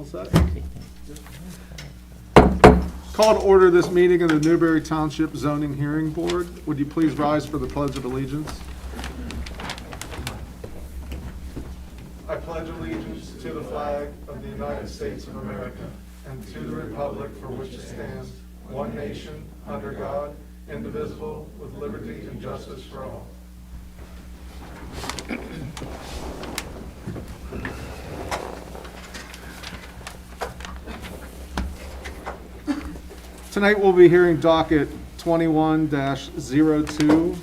All set? Call to order this meeting of the Newberry Township Zoning Hearing Board. Would you please rise for the Pledge of Allegiance? I pledge allegiance to the flag of the United States of America and to the republic for which it stands, one nation, under God, indivisible, with liberty and justice for all. Tonight we'll be hearing docket 21-02,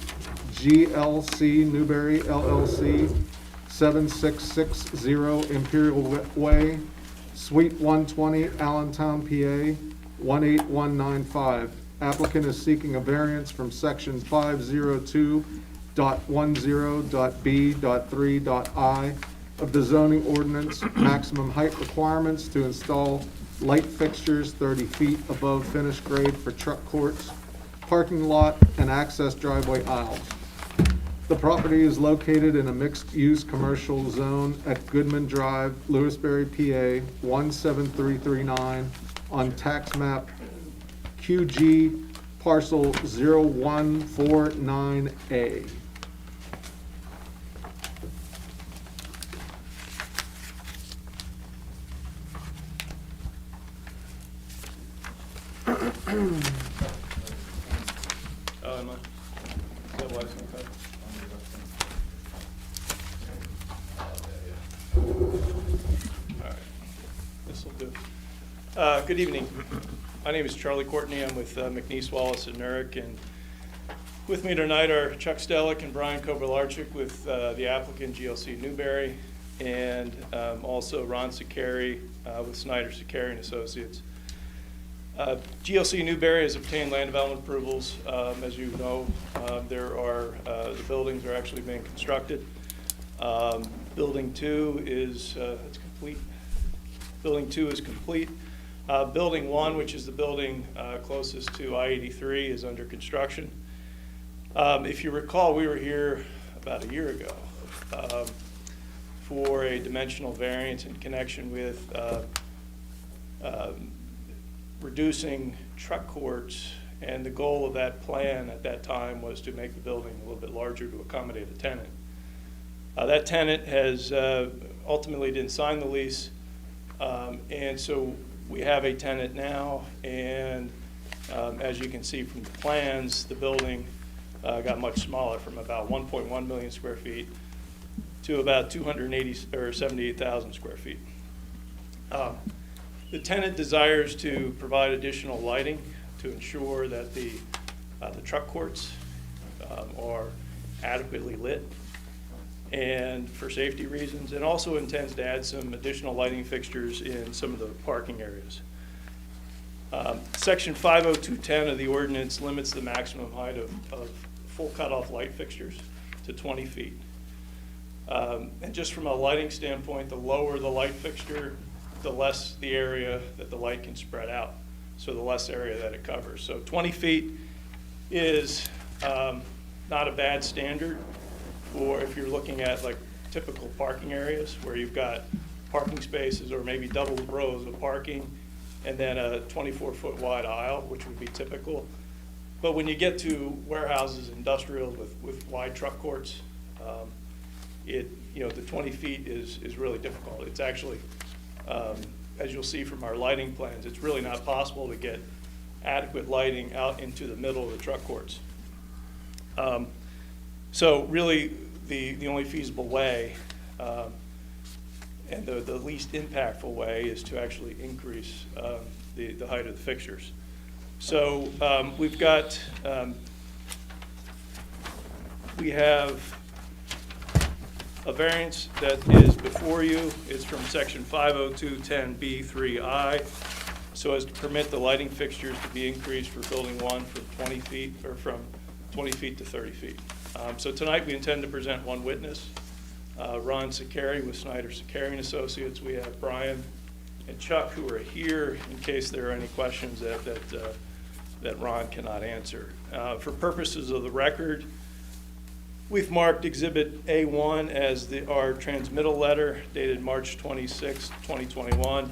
GLC Newberry LLC, 7660 Imperial Way, Suite 120, Allentown, PA, 18195. Applicant is seeking a variance from section 502.10.b.3.i of the zoning ordinance, maximum height requirements to install light fixtures 30 feet above finished grade for truck courts, parking lot, and access driveway aisles. The property is located in a mixed-use commercial zone at Goodman Drive, Lewisberry, PA, 17339 on tax map QG parcel 0149A. Oh, am I? That was okay. All right, this will do. Good evening. My name is Charlie Courtney. I'm with McNeese, Wallace, and Nurick, and with me tonight are Chuck Stellick and Brian Kovalarczyk with the applicant GLC Newberry, and also Ron Sakari with Snyder Sakari and Associates. GLC Newberry has obtained land development approvals. As you know, the buildings are actually being constructed. Building 2 is it's complete. Building 2 is complete. Building 1, which is the building closest to I-83, is under construction. If you recall, we were here about a year ago for a dimensional variance in connection with reducing truck courts, and the goal of that plan at that time was to make the building a little bit larger to accommodate a tenant. That tenant has ultimately didn't sign the lease, and so we have a tenant now, and as you can see from the plans, the building got much smaller, from about 1.1 million square feet to about 78,000 square feet. The tenant desires to provide additional lighting to ensure that the truck courts are adequately lit, and for safety reasons, and also intends to add some additional lighting fixtures in some of the parking areas. Section 50210 of the ordinance limits the maximum height of full cutoff light fixtures to 20 feet. And just from a lighting standpoint, the lower the light fixture, the less the area that the light can spread out, so the less area that it covers. So 20 feet is not a bad standard for if you're looking at like typical parking areas where you've got parking spaces or maybe double rows of parking and then a 24-foot wide aisle, which would be typical. But when you get to warehouses, industrials with wide truck courts, the 20 feet is really difficult. It's actually, as you'll see from our lighting plans, it's really not possible to get adequate lighting out into the middle of the truck courts. So really, the only feasible way and the least impactful way is to actually increase the height of the fixtures. So we have a variance that is before you. It's from section 50210B3I, so as to permit the lighting fixtures to be increased for building 1 from 20 feet or from 20 feet to 30 feet. So tonight we intend to present one witness, Ron Sakari with Snyder Sakari and Associates. We have Brian and Chuck who are here in case there are any questions that Ron cannot answer. For purposes of the record, we've marked Exhibit A1 as our transmittal letter dated March 26, 2021.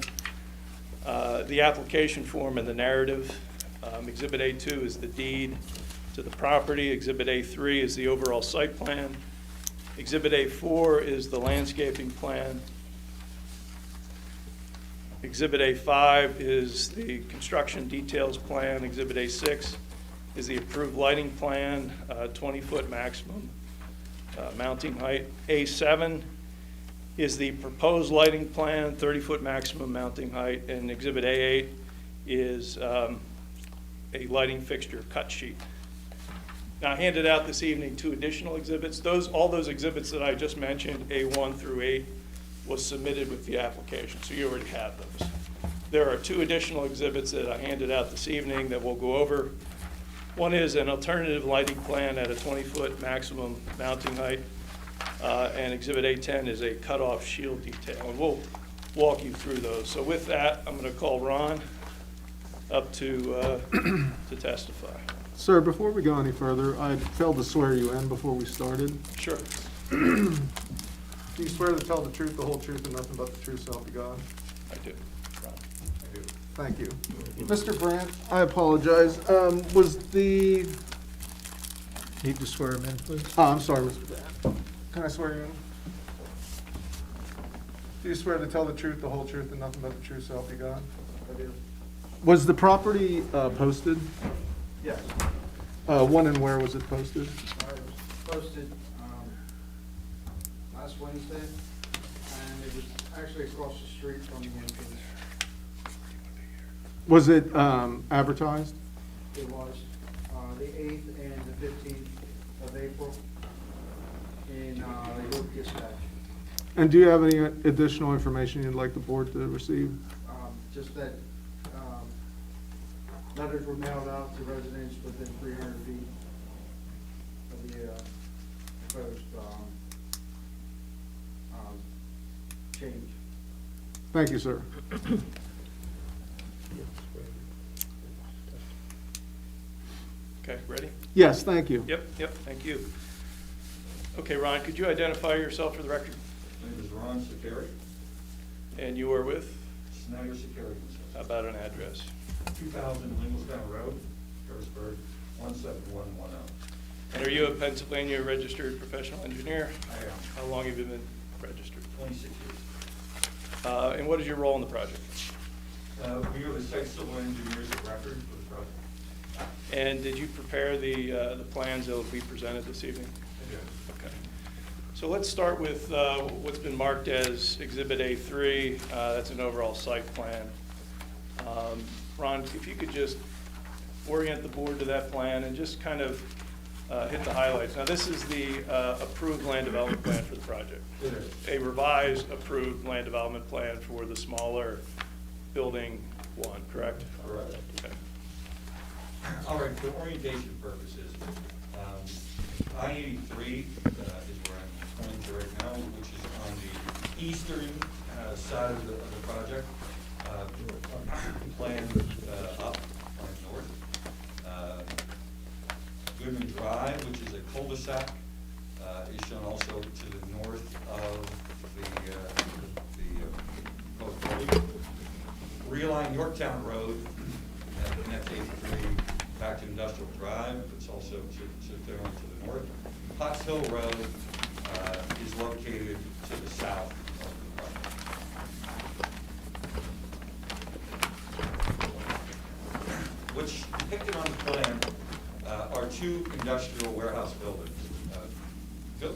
the application form and the narrative. Exhibit A2 is the deed to the property. Exhibit A3 is the overall site plan. Exhibit A4 is the landscaping plan. Exhibit A5 is the construction details plan. Exhibit A6 is the approved lighting plan, 20-foot maximum mounting height. A7 is the proposed lighting plan, 30-foot maximum mounting height. And Exhibit A8 is a lighting fixture cut sheet. Now, I handed out this evening 2 additional exhibits. All those exhibits that I just mentioned, A1 through 8, was submitted with the application, so you already have those. There are 2 additional exhibits that I handed out this evening that we'll go over. One is an alternative lighting plan at a 20-foot maximum mounting height, and Exhibit A10 is a cutoff shield detail, and we'll walk you through those. So with that, I'm going to call Ron up to testify. Sir, before we go any further, I failed to swear you in before we started. Sure. Do you swear to tell the truth, the whole truth, and nothing but the truth, so help you God? I do. Ron. I do. Thank you. Mr. Brandt, I apologize. Was the, Need to swear him in, please? oh, I'm sorry, Mr. Brandt. Can I swear you in? Do you swear to tell the truth, the whole truth, and nothing but the truth, so help you God? I do. Was the property posted? Yes. When and where was it posted? I was posted last Wednesday, and it was actually across the street from the entrance. Was it advertised? It was the 8th and the 15th of April in the York Dispatch. And do you have any additional information you'd like the board to receive? Just that letters were mailed out to residents within 300 feet of the proposed change. Thank you, sir. Okay, ready? Yes, thank you. Yep, thank you. Okay, Ron, could you identify yourself for the record? My name is Ron Sakari, And you are with? Snyder Sakari. How about an address? 2000 Lingelstown Road, Harrisburg, 17110. And are you a Pennsylvania registered professional engineer? I am How long have you been registered? 26 years. And what is your role in the project? We are the site civil engineers of record for the project. And did you prepare the plans that will be presented this evening? I did. Okay. So let's start with what's been marked as Exhibit A3. That's an overall site plan. Ron, if you could just orient the board to that plan and just kind of hit the highlights. Now, this is the approved land development plan for the project. It is. A revised approved land development plan for the smaller building 1, correct? Correct. Okay. All right, for orientation purposes, I-83 is where I'm pointing to right now, which is on the eastern side of the project. Plan up, plan north. Goodman Drive, which is a cul-de-sac, is shown also to the north of the proposed building. Realign Yorktown Road, that connects 83 back to Industrial Drive, it's also generally to the north. Potts Hill Road is located to the south of the project. What's depicted on the plan are 2 industrial warehouse buildings.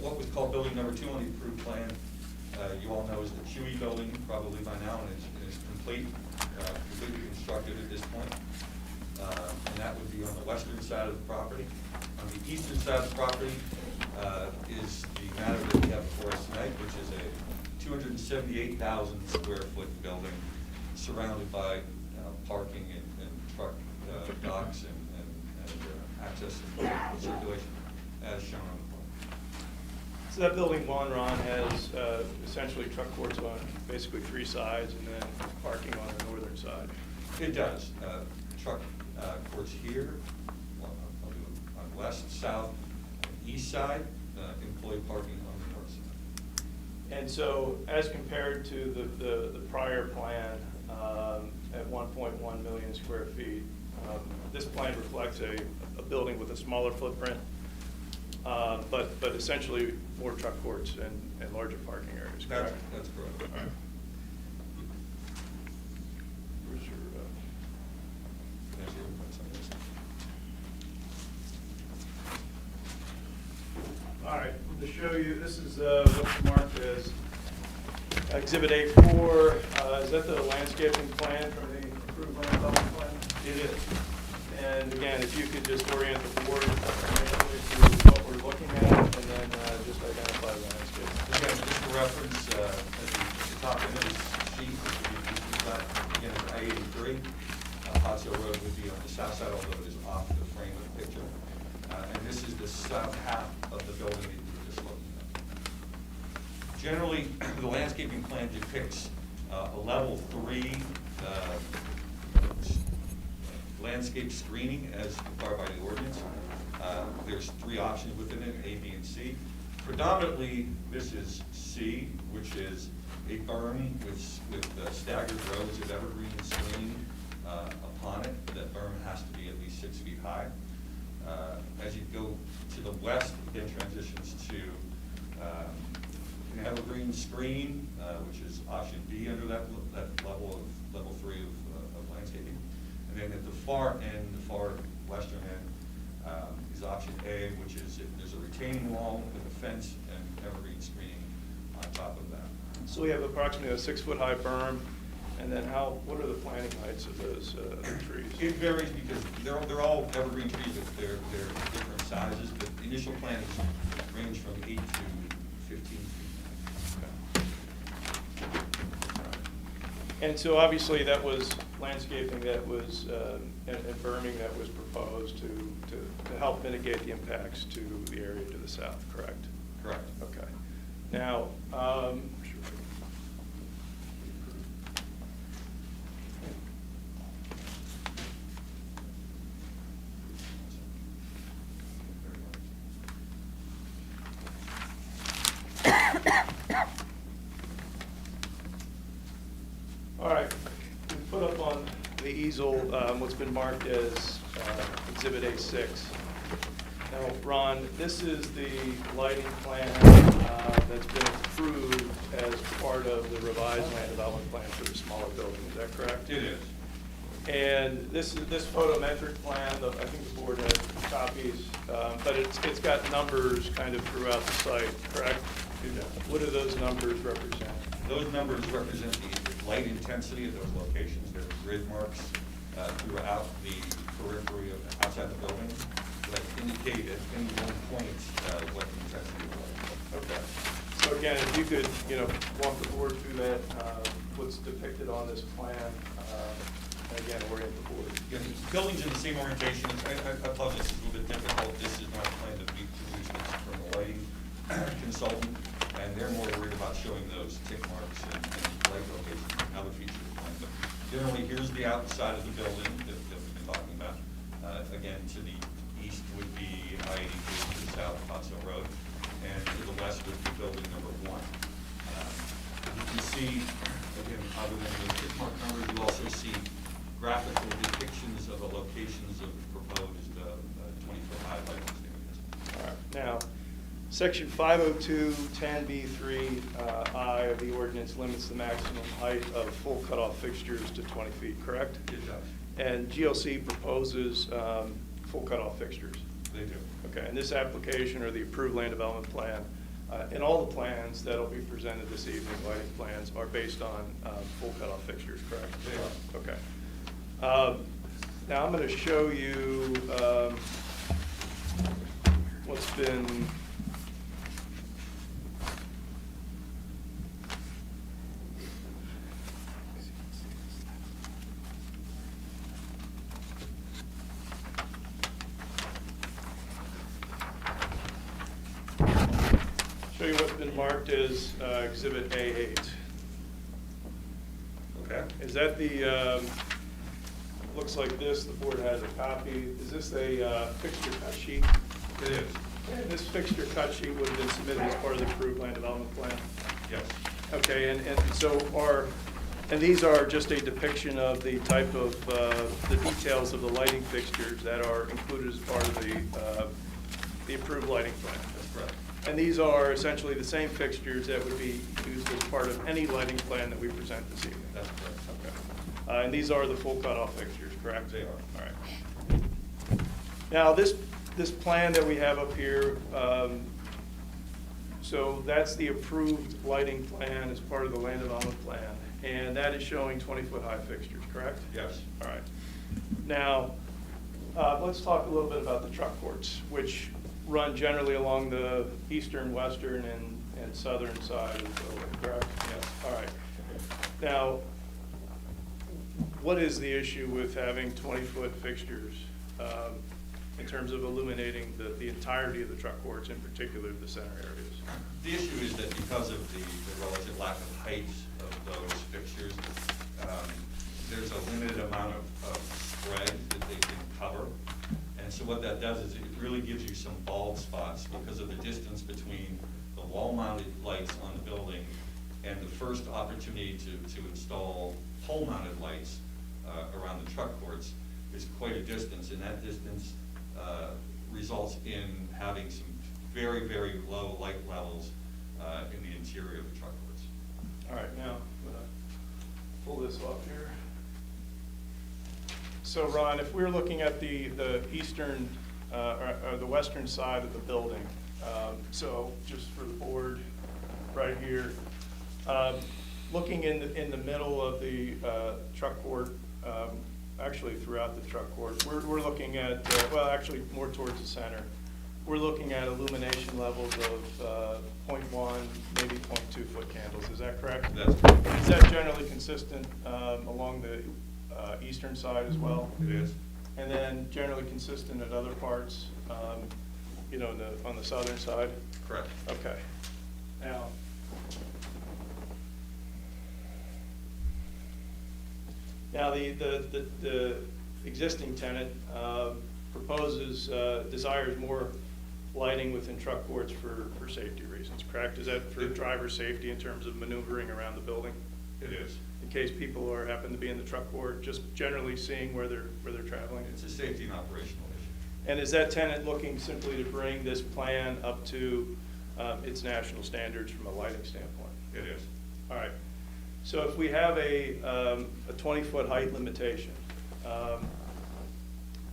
What was called building number 2 on the approved plan, you all know is the Chewy building, probably by now, and it's complete, completely constructed at this point. And that would be on the western side of the property. On the eastern side of the property is the matter that we have before us tonight, which is a 278,000 square foot building surrounded by parking and truck docks and access and circulation as shown on the plan. So that building 1, Ron, has essentially truck courts on basically 3 sides and then parking on the northern side. It does. Truck courts here, on the west, south, and east side, employee parking on the north side. And so as compared to the prior plan, at 1.1 million square feet. This plan reflects a building with a smaller footprint, but essentially more truck courts and larger parking areas, correct? That's correct. All right. Where's your, Can I see your points on this? all right, to show you, this is what's marked as Exhibit A4. Is that the landscaping plan from the approved land development plan? It is. And again, if you could just orient the board initially to what we're looking at, and then just identify the landscape. Again, just for reference, at the top end of this sheet, we've got, again, it's I-83. Potts Hill Road would be on the south side, although it is off the frame of the picture. And this is the south half of the building that you were just looking at. Generally, the landscaping plan depicts a level 3 landscape screening as required by the ordinance. There's 3 options within it, A, B, and C. Predominantly, this is C, which is a berm with staggered rows of evergreen screening upon it. That berm has to be at least 6 feet high. As you go to the west, it then transitions to an evergreen screen, which is option B under that level 3 of landscaping. And then at the far end, the far western end, is option A, which is if there's a retaining wall with a fence and evergreen screening on top of that. So we have approximately a 6-foot-high berm, and then what are the planting heights of those trees? It varies because they're all evergreen trees, but they're different sizes, but the initial plantings range from 8 to 15 feet. And so obviously that was landscaping that was, and berming that was proposed to help mitigate the impacts to the area to the south, correct? Correct. Okay. Now, all right, we put up on the easel what's been marked as Exhibit A6. Now, Ron, this is the lighting plan that's been approved as part of the revised land development plan for the smaller building, is that correct? It is. And this photometric plan, I think the board has copies, but it's got numbers kind of throughout the site, correct? What do those numbers represent? Those numbers represent the light intensity of those locations. There are grid marks throughout the periphery of outside the building that indicate at any one point what the intensity was. Okay. So again, if you could, walk the board through that, what's depicted on this plan, and again, orient the board. Again, the building's in the same orientation. I apologize, it's a little bit difficult. This is not a plan that we produced. It's from a lighting consultant, and they're more worried about showing those tick marks and light locations and other features of the plan. But generally, here's the outside of the building that we've been talking about. Again, to the east would be I-83, to the south, Potts Hill Road, and to the west would be building number 1. You can see, again, other than the tick mark numbers, you also see graphical depictions of the locations of proposed 20-foot high lighting standards. All right. Now, Section 502-10B3 I of the ordinance limits the maximum height of full cutoff fixtures to 20 feet, correct? It does. And GLC proposes full cutoff fixtures. They do. Okay, and this application or the approved land development plan, and all the plans that'll be presented this evening, lighting plans, are based on full cutoff fixtures, correct? They are. Okay. Now I'm going to show you what's been marked as Exhibit A8. Okay. Is that the, looks like this, the board has a copy. Is this a fixture cut sheet? It is. And this fixture cut sheet would have been submitted as part of the approved land development plan? Yes. Okay, and so And these are just a depiction of the type of, the details of the lighting fixtures that are included as part of the approved lighting plan. That's correct. And these are essentially the same fixtures that would be used as part of any lighting plan that we present this evening. That's correct. Okay. And these are the full cutoff fixtures, correct? They are. All right. Now, this plan that we have up here, so that's the approved lighting plan as part of the land development plan. And that is showing 20-foot high fixtures, correct? Yes. All right. Now, let's talk a little bit about the truck courts, which run generally along the eastern, western, and southern side of the building, correct? Yes. All right. Now, what is the issue with having 20-foot fixtures in terms of illuminating the entirety of the truck courts, in particular the center areas? The issue is that because of the relative lack of height of those fixtures, there's a limited amount of spread that they can cover. And so what that does is it really gives you some bald spots because of the distance between the wall-mounted lights on the building and the first opportunity to install pole-mounted lights around the truck courts is quite a distance, and that distance results in having some very, very low light levels in the interior of the truck courts. All right, now, I'm gonna pull this off here. So Ron, if we're looking at the eastern, or the western side of the building, so just for the board, right here, looking in the middle of the truck court, actually throughout the truck court, we're looking at, well, actually more towards the center. We're looking at illumination levels of 0.1, maybe 0.2 foot candles. Is that correct? That's correct. Is that generally consistent along the eastern side as well? It is. And then generally consistent at other parts, you know, on the southern side? Correct. Okay. Now, the existing tenant proposes, desires more lighting within truck courts for safety reasons, correct? Is that for driver safety in terms of maneuvering around the building? It is. In case people happen to be in the truck court, just generally seeing where they're traveling? It's a safety and operational issue. And is that tenant looking simply to bring this plan up to its national standards from a lighting standpoint? It is. All right. So if we have a 20-foot height limitation,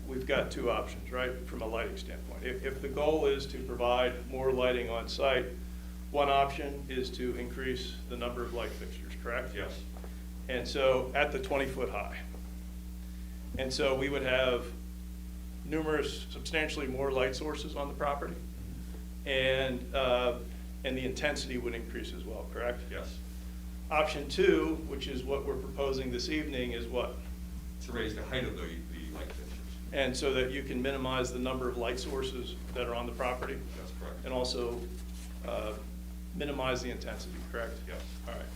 we've got two options, right, from a lighting standpoint. If the goal is to provide more lighting on site, one option is to increase the number of light fixtures, correct? Yes. And so at the 20-foot high. And so we would have numerous, substantially more light sources on the property, and the intensity would increase as well, correct? Yes. Option two, which is what we're proposing this evening, is what? To raise the height of the light fixtures. And so that you can minimize the number of light sources that are on the property, That's correct. and also minimize the intensity, correct? Yes. All right.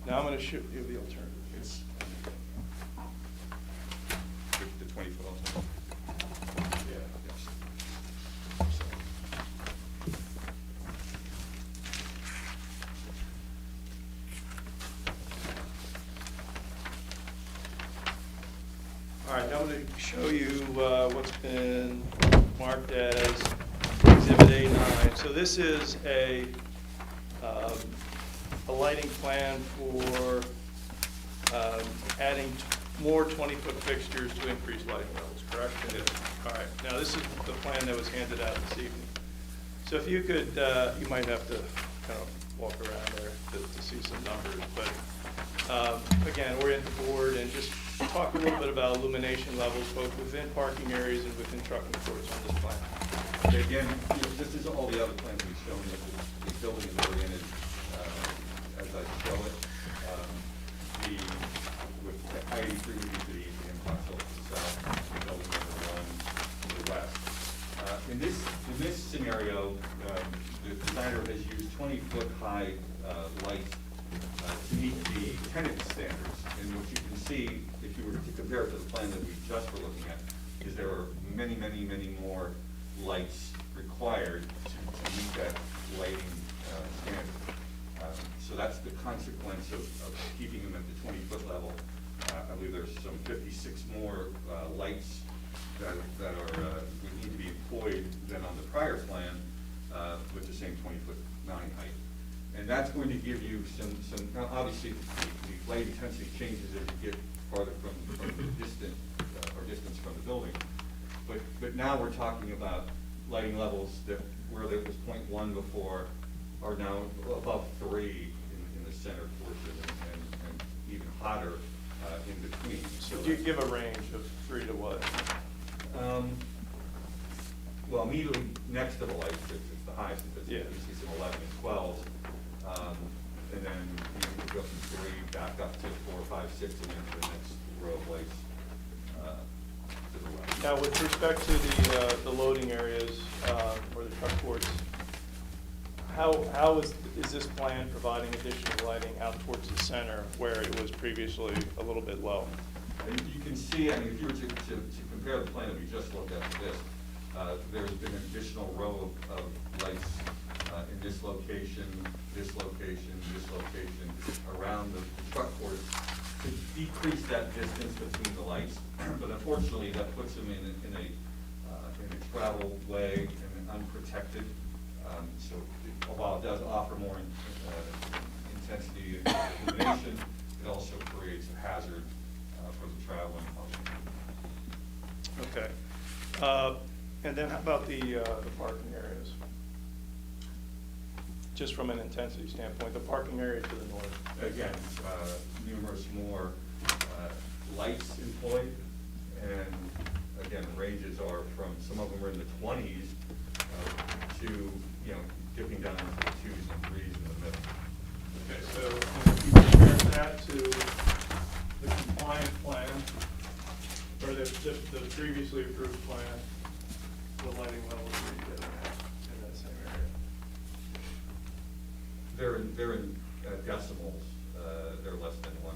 Now I'm going to show you the alternative. It's the 20-foot alternative. Yeah. Yes. All right, now I'm going to show you what's been marked as Exhibit A9. So this is a lighting plan for adding more 20-foot fixtures to increase lighting levels, correct? It is. All right, now this is the plan that was handed out this evening. So if you could, you might have to kind of walk around there to see some numbers, but again, orient the board and just talk a little bit about illumination levels, both within parking areas and within trucking courts on this plan. Okay, again, this is all the other plans we've shown you. The building is oriented as I show it. With the I-83 would be to the east and Fox Hill to the south, the building number one to the west. In this scenario, the designer has used 20-foot high lights to meet the tenant standards. And what you can see, if you were to compare it to the plan that we just were looking at, is there are many, many, many more lights required to meet that lighting standard. So that's the consequence of keeping them at the 20-foot level. I believe there's some 56 more lights that would need to be employed than on the prior plan with the same 20-foot 9 height. And that's going to give you some now obviously the light intensity changes as you get farther from the distance from the building. But now we're talking about lighting levels that where there was 0.1 before are now above 3 in the center portion and even hotter in between. So do you give a range of 3 to what? Well, immediately next to the light fixtures, the highest, Yeah. you see some 11 and 12s. And then you go from 3 back up to 4, 5, 6, and then to the next row of lights to the left. Now, with respect to the loading areas, or the truck courts, how is this plan providing additional lighting out towards the center where it was previously a little bit low? And you can see, I mean, if you were to compare the plan that we just looked at to this, there's been an additional row of lights in this location, this location, this location, around the truck courts to decrease that distance between the lights. But unfortunately, that puts them in a travel way and unprotected. So while it does offer more intensity and illumination, it also creates a hazard for the traveling public. Okay. And then how about the parking areas? Just from an intensity standpoint, the parking area to the north. Again, numerous more lights employed, and again, the ranges are from, some of them are in the 20s to, dipping down into the 2s and 3s in the middle. Okay, so if you compare that to the compliant plan, or the previously approved plan, the lighting levels are you getting at in that same area? They're in decimals, they're less than 1.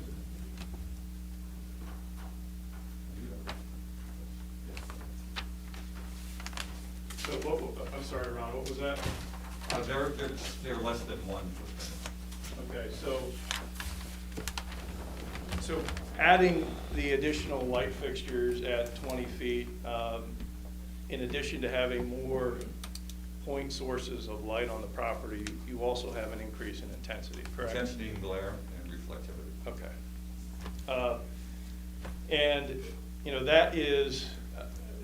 So I'm sorry, Ron, what was that? They're less than 1%. Okay, so adding the additional light fixtures at 20 feet, in addition to having more point sources of light on the property, you also have an increase in intensity, correct? Intensity and glare and reflectivity. Okay. And, that is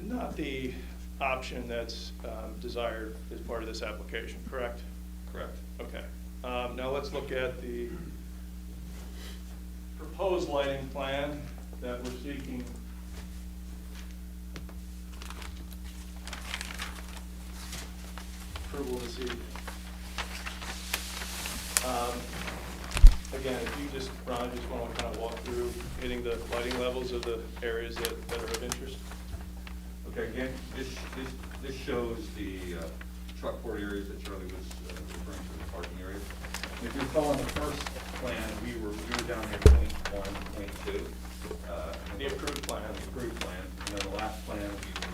not the option that's desired as part of this application, correct? Correct. Okay. Now let's look at the proposed lighting plan that we're seeking. Approval this evening. Again, if you just, Ron, just want to kind of walk through hitting the lighting levels of the areas that are of interest. Okay, again, this shows the truck court areas that Charlie was referring to, the parking areas. And if you recall on the first plan, we were down here at 0.1, 0.2. The approved plan. The approved plan. And then the last plan, we were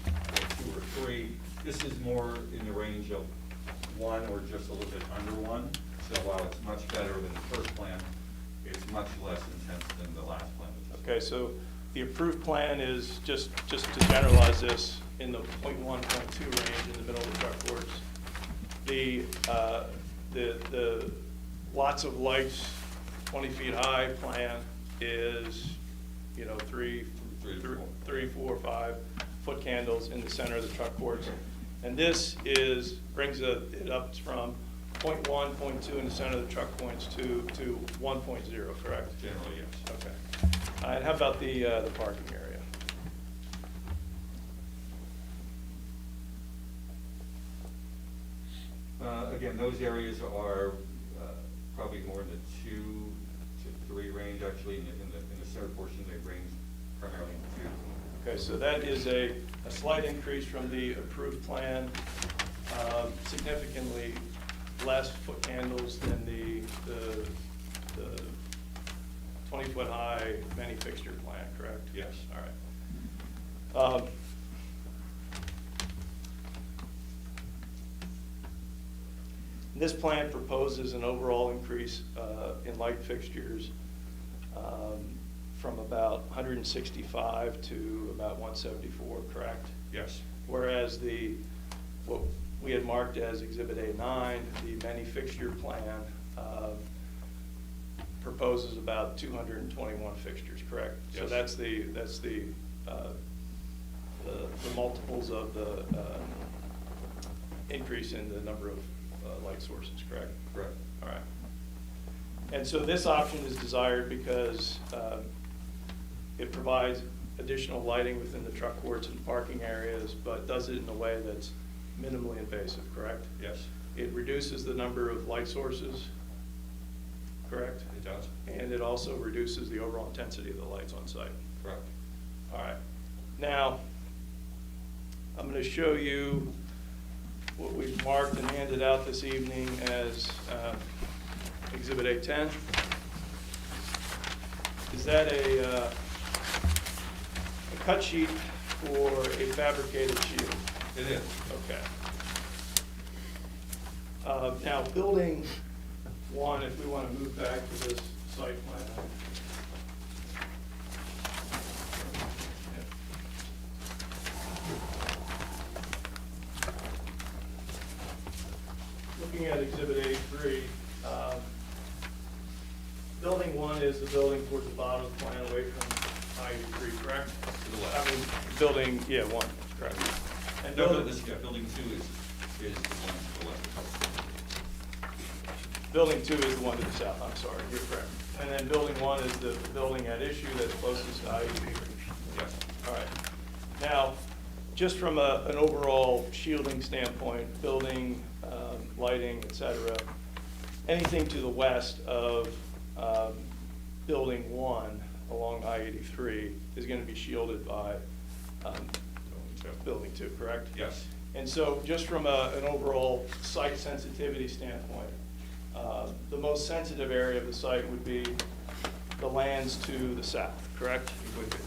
at 2 or 3. This is more in the range of 1 or just a little bit under 1. So while it's much better than the first plan, it's much less intense than the last plan. Okay, so the approved plan is, just to generalize this, in the 0.1, 0.2 range in the middle of the truck courts. The lots of lights, 20 feet high plan is, 3, 4, 5 foot candles in the center of the truck courts. And this brings it up from 0.1, 0.2 in the center of the truck points to 1.0, correct? Generally, yes. Okay. And how about the parking area? Again, those areas are probably more in the 2 to 3 range. Actually, in the center portion, they range primarily in 2. Okay, so that is a slight increase from the approved plan, significantly less foot candles than the 20-foot high many fixture plan, correct? Yes. All right. This plan proposes an overall increase in light fixtures from about 165 to about 174, correct? Yes. Whereas what we had marked as Exhibit A9, the many fixture plan, proposes about 221 fixtures, correct? So Yes. that's the multiples of the increase in the number of light sources, correct? Correct. All right. And so this option is desired because it provides additional lighting within the truck courts and parking areas, but does it in a way that's minimally invasive, correct? Yes, It reduces the number of light sources, correct? it does. And it also reduces the overall intensity of the lights on site. Correct. All right. Now, I'm going to show you what we've marked and handed out this evening as Exhibit A10. Is that a cut sheet for a fabricated shield? It is. Okay. Now, building one, if we want to move back to this site plan. Looking at Exhibit A3, building one is the building towards the bottom of the plan away from I-83, correct? To the left. I mean, building, yeah, one, correct. And No, building- this, yeah, building 2 is the one to the left. Building two is the one to the south, I'm sorry, you're correct. And then building one is the building at issue that's closest to I-83. Yes. All right. Now, just from an overall shielding standpoint, building, lighting, et cetera, anything to the west of building one along I-83 is going to be shielded by building two, correct? Yes. And so just from an overall site sensitivity standpoint, the most sensitive area of the site would be the lands to the south, correct? It would be.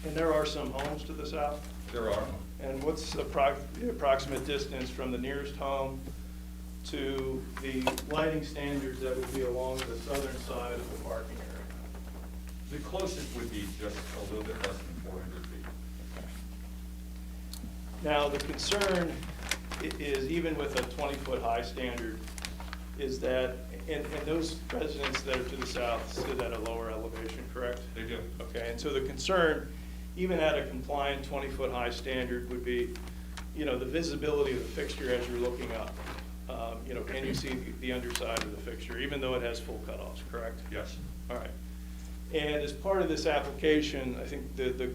And there are some homes to the south? There are. And what's the approximate distance from the nearest home to the lighting standards that would be along the southern side of the parking area? The closest would be just a little bit less than 400 feet. Now, the concern is, even with a 20-foot high standard, is that, and those residents that are to the south sit at a lower elevation, correct? They do. Okay, and so the concern, even at a compliant 20-foot high standard, would be, the visibility of the fixture as you're looking up. Can you see the underside of the fixture, even though it has full cutoffs, correct? Yes. All right. And as part of this application, I think the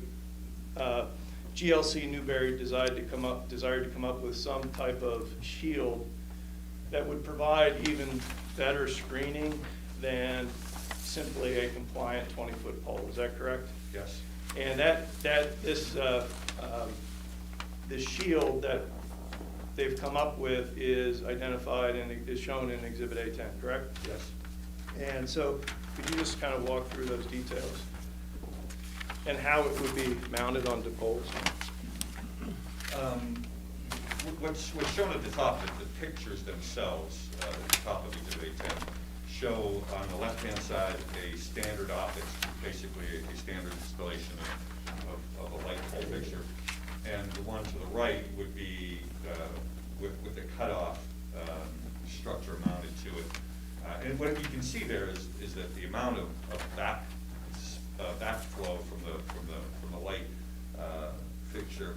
GLC Newberry desired to come up with some type of shield that would provide even better screening than simply a compliant 20-foot pole. Is that correct? Yes. And this shield that they've come up with is identified and is shown in Exhibit A10, correct? Yes. And so, could you just kind of walk through those details? And how it would be mounted onto poles? What's shown at the top, the pictures themselves, at the top of Exhibit A10, show on the left-hand side a standard optics, basically a standard installation of a light pole fixture. And the one to the right would be with a cutoff structure mounted to it. And what you can see there is that the amount of backflow from the light fixture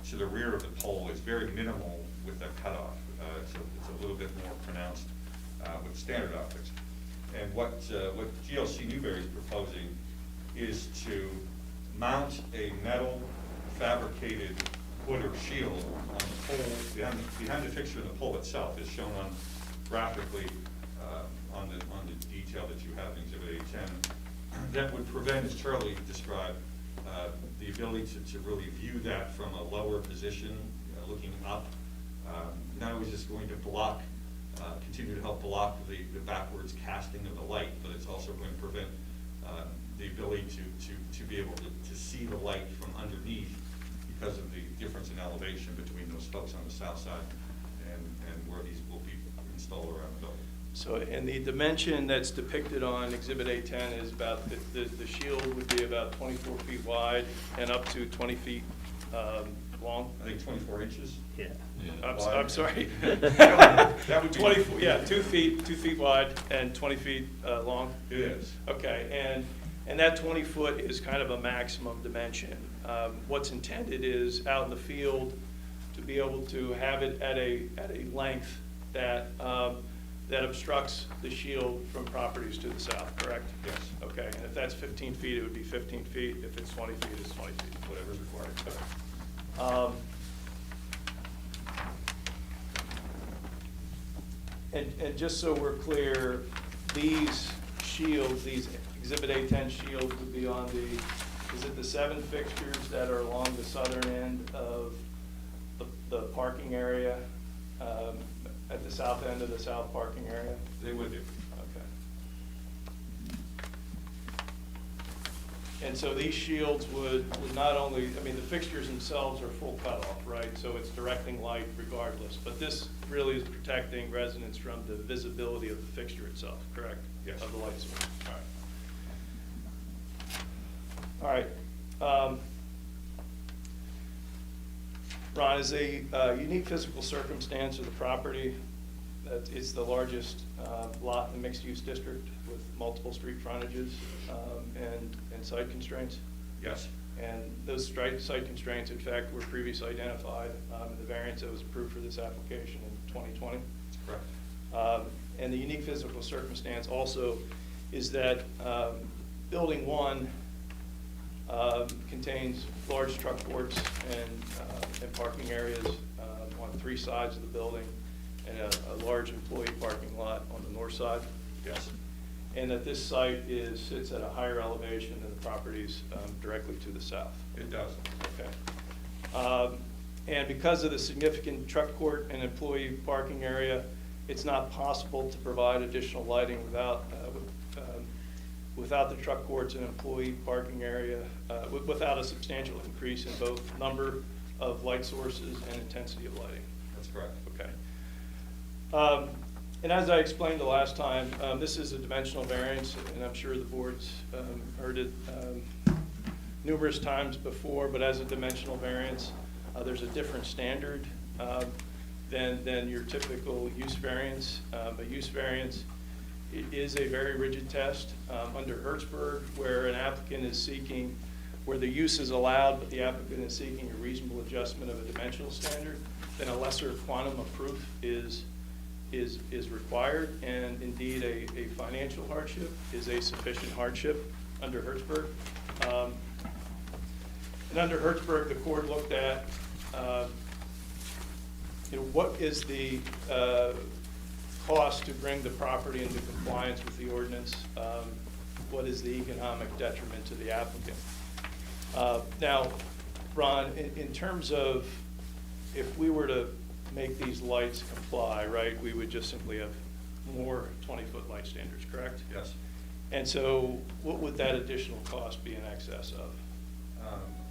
to the rear of the pole is very minimal with the cutoff. So it's a little bit more pronounced with standard optics. And what GLC Newberry is proposing is to mount a metal fabricated hood or shield on the pole, behind the fixture of the pole itself, is shown graphically on the detail that you have in Exhibit A10, that would prevent, as Charlie described, the ability to really view that from a lower position, looking up. Not only is this going to continue to help block the backwards casting of the light, but it's also going to prevent the ability to be able to see the light from underneath because of the difference in elevation between those folks on the south side and where these will be installed around the building. So, and the dimension that's depicted on Exhibit A10 is about, the shield would be about 24 feet wide and up to 20 feet long. I think 24 inches. Yeah. I'm sorry. That would be. 24, yeah, 2 feet wide and 20 feet long. It is. Okay, and that 20 foot is kind of a maximum dimension. What's intended is out in the field to be able to have it at a length that, that obstructs the shield from properties to the south, correct? Yes. Okay, and if that's 15 feet, it would be 15 feet. If it's 20 feet, it's 20 feet. Whatever's required. And just so we're clear, these shields, these Exhibit A10 shields would be on is it the 7 fixtures that are along the southern end of the parking area, at the south end of the south parking area? They would do. Okay. And so these shields would not only, I mean, the fixtures themselves are full cutoff, right? So it's directing light regardless, but this really is protecting residents from the visibility of the fixture itself, correct? Yes. Of the light source, all right. All right. Ron, is a unique physical circumstance of the property that it's the largest lot in the mixed-use district with multiple street frontages and site constraints? Yes. And those site constraints, in fact, were previously identified in the variance that was approved for this application in 2020. Correct. And the unique physical circumstance also is that Building 1 contains large truck courts and parking areas on 3 sides of the building, and a large employee parking lot on the north side. Yes. And that this site sits at a higher elevation than the properties directly to the south. It does. Okay. And because of the significant truck court and employee parking area, it's not possible to provide additional lighting without the truck courts and employee parking area, without a substantial increase in both number of light sources and intensity of lighting. That's correct. Okay. And as I explained the last time, this is a dimensional variance, and I'm sure the board's heard it numerous times before, but as a dimensional variance, there's a different standard than your typical use variance. A use variance is a very rigid test under Hertzberg, where an applicant is seeking, where the use is allowed, but the applicant is seeking a reasonable adjustment of a dimensional standard, then a lesser quantum of proof is required, and indeed a financial hardship is a sufficient hardship under Hertzberg. And under Hertzberg, the court looked at what is the cost to bring the property into compliance with the ordinance? What is the economic detriment to the applicant? Now, Ron, in terms of if we were to make these lights comply, right, we would just simply have more 20-foot light standards, correct? Yes. And so what would that additional cost be in excess of?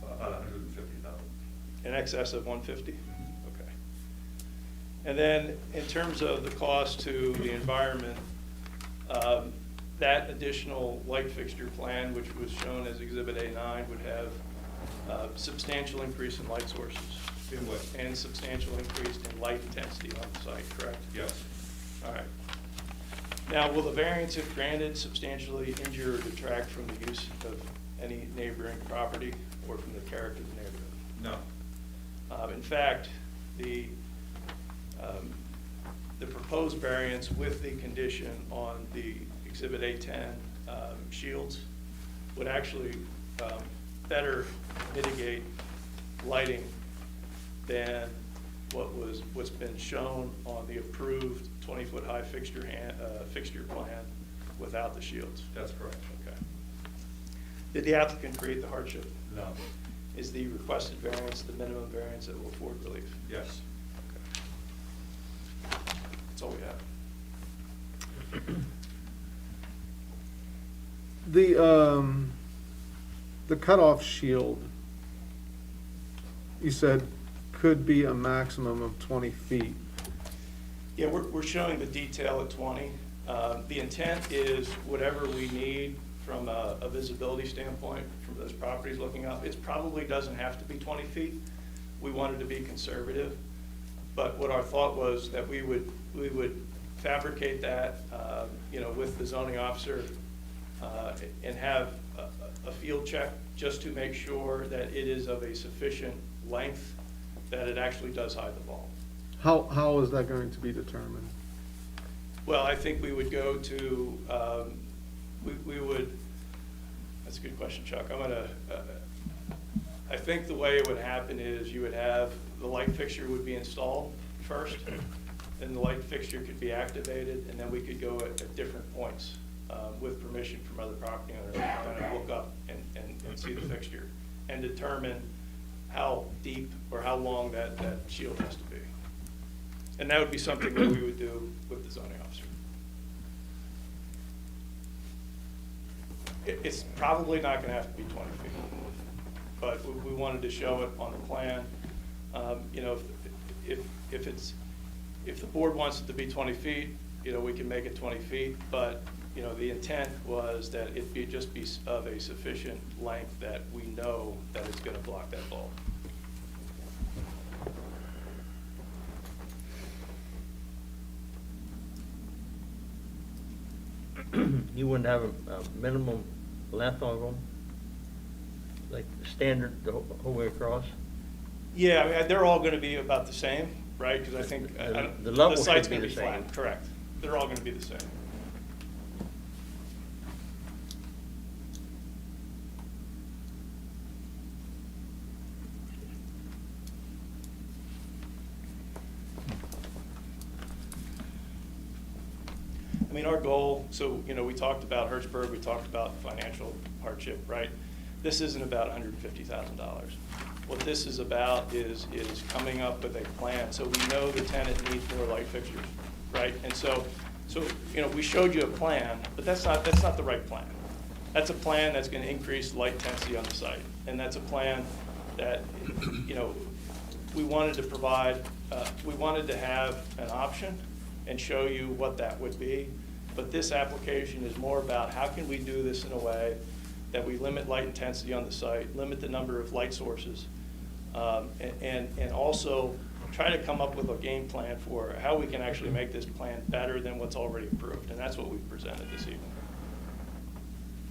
About $150,000. In excess of 150? Okay. And then in terms of the cost to the environment, that additional light fixture plan, which was shown as Exhibit A9, would have substantial increase in light sources. In what? And substantial increase in light intensity on the site, correct? Yes. All right. Now, will the variance, if granted, substantially injure or detract from the use of any neighboring property or from the character of the neighborhood? No. In fact, the proposed variance with the condition on the Exhibit A10 shields would actually better mitigate lighting than what's been shown on the approved 20-foot high fixture plan without the shields. That's correct. Okay. Did the applicant create the hardship? No. Is the requested variance the minimum variance that will afford relief? Yes. That's all we have. The cutoff shield, you said could be a maximum of 20 feet. Yeah, we're showing the detail at 20. The intent is whatever we need from a visibility standpoint from those properties looking up, it probably doesn't have to be 20 feet. We wanted to be conservative, but what our thought was that we would fabricate that, with the zoning officer and have a field check just to make sure that it is of a sufficient length that it actually does hide the bulb. How is that going to be determined? Well, I think we would go to, we would, that's a good question, Chuck. I think the way it would happen is you would have, the light fixture would be installed first, then the light fixture could be activated, and then we could go at different points with permission from other property owners, kind of look up and see the fixture and determine how deep or how long that shield has to be. And that would be something that we would do with the zoning officer. It's probably not gonna have to be 20 feet, but we wanted to show it on the plan. If the board wants it to be 20 feet, we can make it 20 feet, but, the intent was that it just be of a sufficient length that we know that it's gonna block that bulb. You wouldn't have a minimum length on them? Like standard the whole way across? Yeah, I mean, they're all gonna be about the same, right? Because I think The level site's should be gonna be the same. flat, correct. They're all gonna be the same. I mean, our goal, so, we talked about Hertzberg, we talked about financial hardship, right? This isn't about $150,000. What this is about is coming up with a plan, so we know the tenant needs more light fixtures, right? And so, we showed you a plan, but that's not the right plan. That's a plan that's gonna increase light intensity on the site, and that's a plan that, we wanted to provide, we wanted to have an option and show you what that would be. But this application is more about how can we do this in a way that we limit light intensity on the site, limit the number of light sources, and also try to come up with a game plan for how we can actually make this plan better than what's already approved. And that's what we've presented this evening.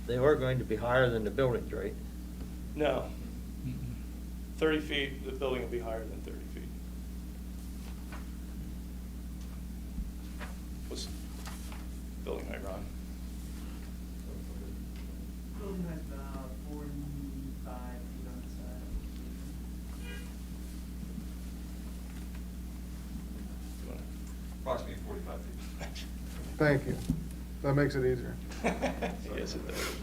They are going to be higher than the buildings, right? No. 30 feet, the building will be higher than 30 feet. What's building height, Ron? Building height about 45 feet on the side. You wanna- Approximately 45 feet. Thank you. That makes it easier. Yes, it does.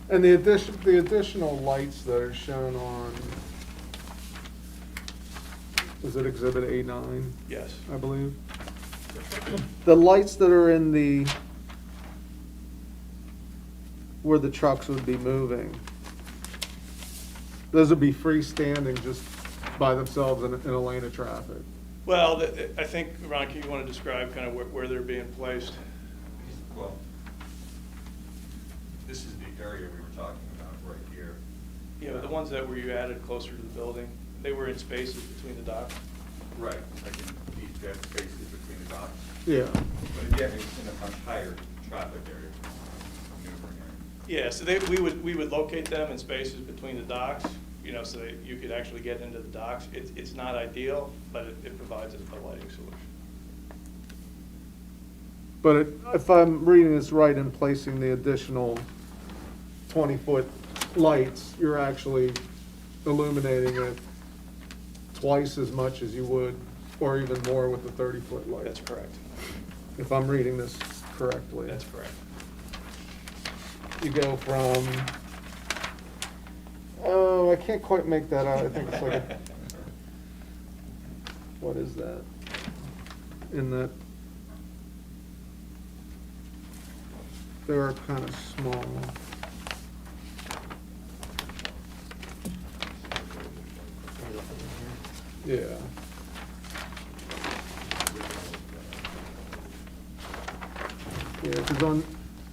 And the additional lights that are shown on, is it exhibit A9, Yes. I believe? The lights that are in where the trucks would be moving, those would be freestanding just by themselves in a lane of traffic. Well, I think, Ron, you want to describe kind of where they're being placed? Well, this is the area we were talking about, right here. The ones that were you added closer to the building, they were in spaces between the docks? Right, like in these dead spaces between the docks. Yeah. But again, it's in a much higher traffic area, maneuvering area. Yeah, so we would locate them in spaces between the docks, so that you could actually get into the docks. It's not ideal, but it provides a lighting solution. But if I'm reading this right and placing the additional 20-foot lights, you're actually illuminating it twice as much as you would, or even more with the 30-foot light. That's correct. If I'm reading this correctly. That's correct. You go from, I can't quite make that out. I think it's like what is that? In that, they are kind of small. Yeah. Yeah, because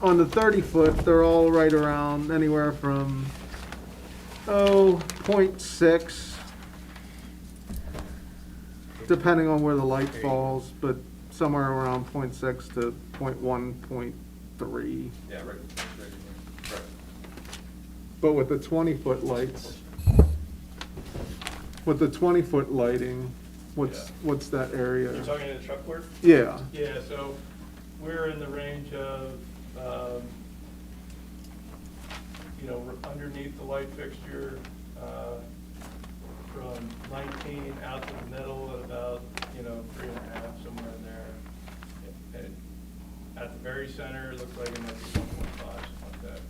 on the 30-foot, they're all right around anywhere from, 0.6, depending on where the light falls, but somewhere around 0.6 to 0.1, 0.3. Yeah, right. But with the 20-foot lights, with the 20-foot lighting, what's that area? You're talking in the truck court? Yeah, Yeah, so we're in the range of, underneath the light fixture, from 19 out to the middle at about, 3.5, somewhere in there. And at the very center, it looks like it might be 1.5, something like that.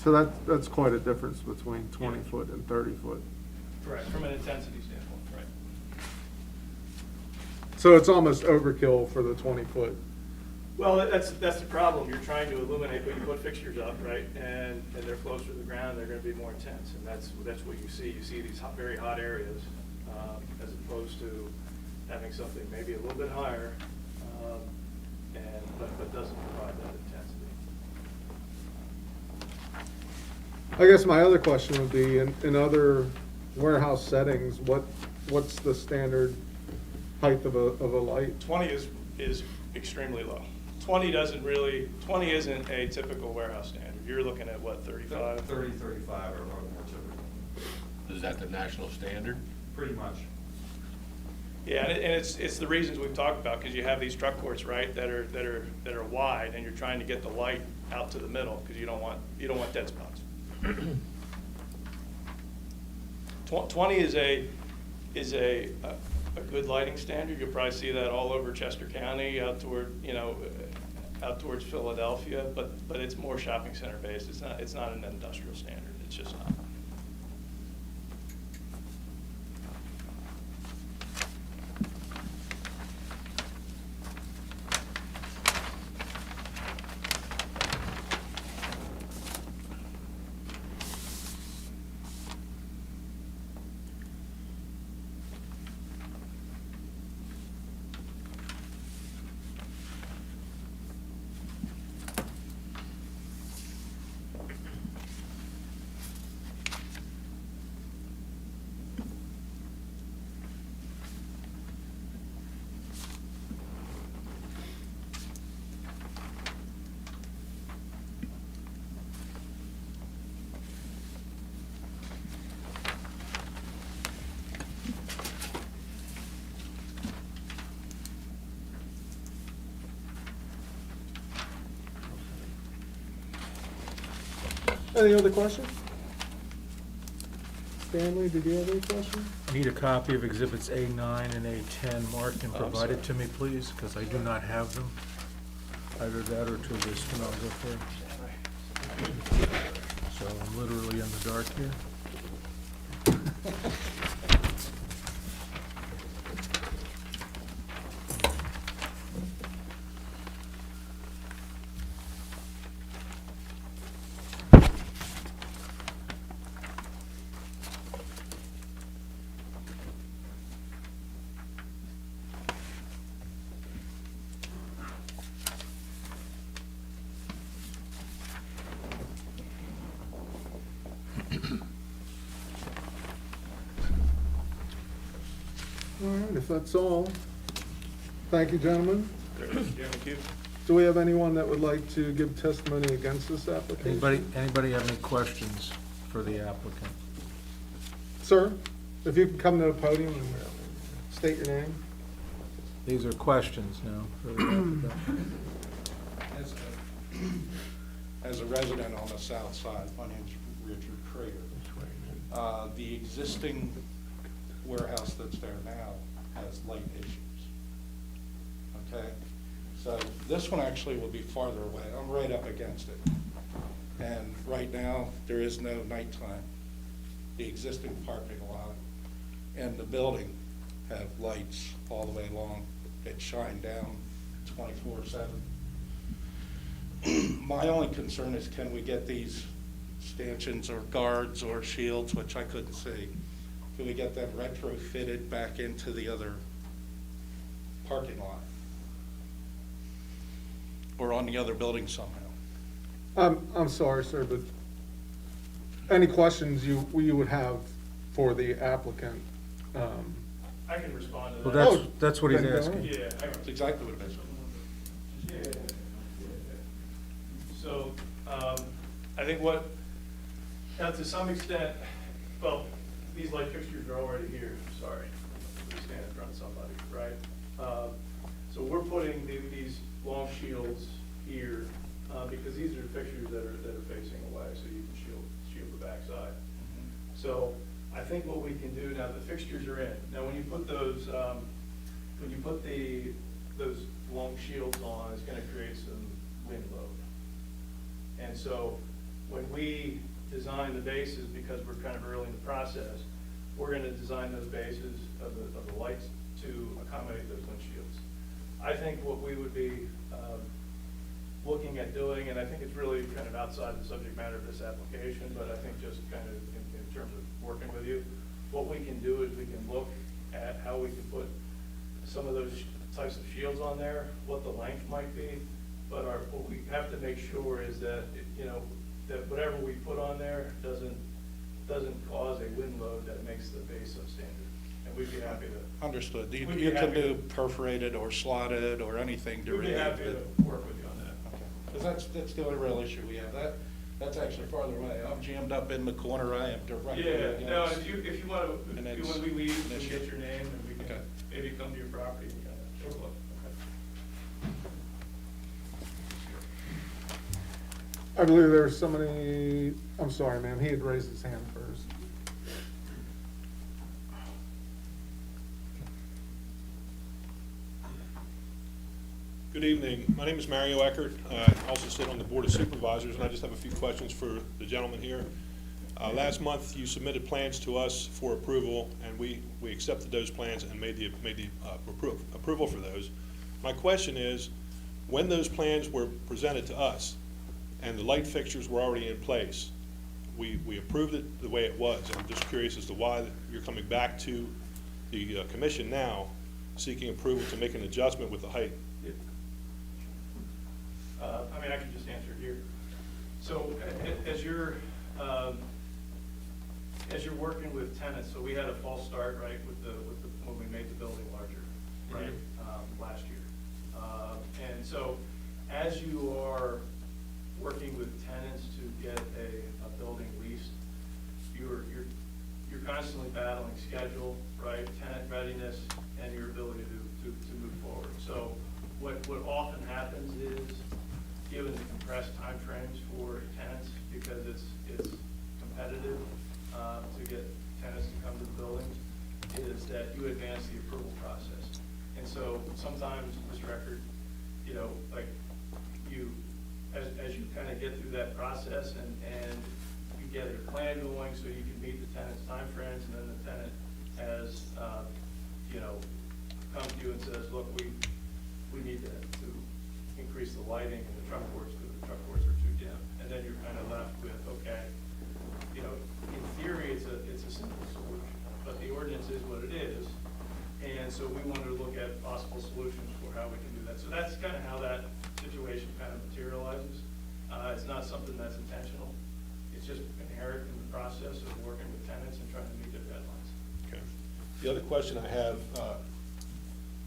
so that's quite a difference between 20-foot and 30-foot. Right, from an intensity standpoint, right. So it's almost overkill for the 20-foot. Well, that's the problem. You're trying to illuminate, but you put fixtures up, right? And they're closer to the ground, they're gonna be more intense, and that's what you see. You see these very hot areas, as opposed to having something maybe a little bit higher, but doesn't provide that intensity. I guess my other question would be, in other warehouse settings, what's the standard height of a light? 20 is extremely low. 20 isn't a typical warehouse standard. You're looking at what, 35? 30, 35 are more typical, Is that the national standard? pretty much. Yeah, and it's the reasons we've talked about, because you have these truck courts, right, that are wide, and you're trying to get the light out to the middle, because you don't want dead spots. 20 is a good lighting standard. You'll probably see that all over Chester County, out towards Philadelphia, but it's more shopping center based. It's not an industrial standard. It's just not. Any other questions? Stanley, did you have any questions? Need a copy of Exhibits A9 and A10 marked and Oh, I'm provided to sorry. me, please, because I do not have them. Either that or to the stenographer. So I'm literally in the dark here. All right, if that's all, thank you, gentlemen. Thank you. Do we have anyone that would like to give testimony against this application? Anybody have any questions for the applicant? Sir, if you can come to the podium and state your name. These are questions now for the applicant. As a resident on the south side, my name's Richard Crater. The existing warehouse that's there now has light issues. Okay, so this one actually will be farther away. I'm right up against it. And right now, there is no nighttime. The existing parking lot and the building have lights all the way along that shine down 24/7. My only concern is, can we get these stanchions or guards or shields, which I couldn't see, can we get them retrofitted back into the other parking lot? Or on the other building somehow? I'm sorry, sir, but any questions you would have for the applicant? I can respond to Well, that. that's what he's then go asking. ahead. Yeah, That's exactly what it is. Yeah. So, I think what, now to some extent, well, these light fixtures are already here, sorry. We stand in front of somebody, right? So we're putting these long shields here, because these are fixtures that are facing away, so you can shield the backside. So I think what we can do now, the fixtures are in. Now, when you put those, those long shields on, it's gonna create some wind load. And so when we design the bases, because we're kind of early in the process, we're gonna design those bases of the lights to accommodate those windshields. I think what we would be looking at doing, and I think it's really kind of outside the subject matter of this application, but I think just kind of in terms of working with you, what we can do is we can look at how we can put some of those types of shields on there, what the length might be, but what we have to make sure is that, that whatever we put on there doesn't cause a wind load that makes the base substandard. And we'd be happy to. Understood. You We'd be you can happy do to- perforated or slotted or anything to We'd be relieve happy it. to work with you on that. Because that's the only real issue we have. That's actually farther away. I'm jammed up in the corner. I am directly Yeah, no, against. if you want to, And when it's we leave, an we issue. get your name and we Okay. can maybe come to your property and kind of take a look. I believe there's somebody, I'm sorry, ma'am, he had raised his hand first. Good evening. My name is Mario Eckert. I also sit on the Board of Supervisors, and I just have a few questions for the gentleman here. Last month, you submitted plans to us for approval, and we accepted those plans and made the approval for those. My question is, when those plans were presented to us and the light fixtures were already in place, we approved it the way it was. I'm just curious as to why you're coming back to the commission now seeking approval to make an adjustment with the height. I mean, I can just answer it here. So as you're working with tenants, so we had a false start, right, when we made the building larger, right, last year. And so as you are working with tenants to get a building leased, you're constantly battling schedule, right, tenant readiness, and your ability to move forward. So what often happens is, given the compressed timeframes for tenants, because it's competitive to get tenants to come to the building, is that you advance the approval process. And so sometimes, Mr. Eckert, like as you kind of get through that process and you get a plan going so you can meet the tenant's timeframes, and then the tenant has, come to you and says, look, we need to increase the lighting in the truck courts because the truck courts are too dim. And then you're kind of left with, okay, in theory, it's a simple solution, but the ordinance is what it is. And so we wanted to look at possible solutions for how we can do that. So that's kind of how that situation kind of materializes. It's not something that's intentional. It's just inherent in the process of working with tenants and trying to meet their deadlines. Okay. The other question I have,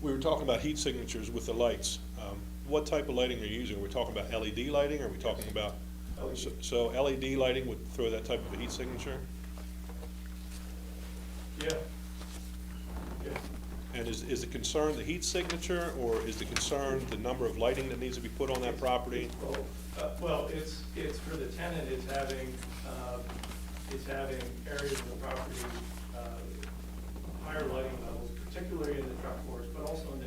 we were talking about heat signatures with the lights. What type of lighting are you using? Are we talking about LED lighting, or are we talking about? LED. So LED lighting would throw that type of a heat signature? Yeah. Yeah. And is the concern the heat signature, or is the concern the number of lighting that needs to be put on that property? Well, it's for the tenant, it's having areas of the property, higher lighting levels, particularly in the truck courts, but also in the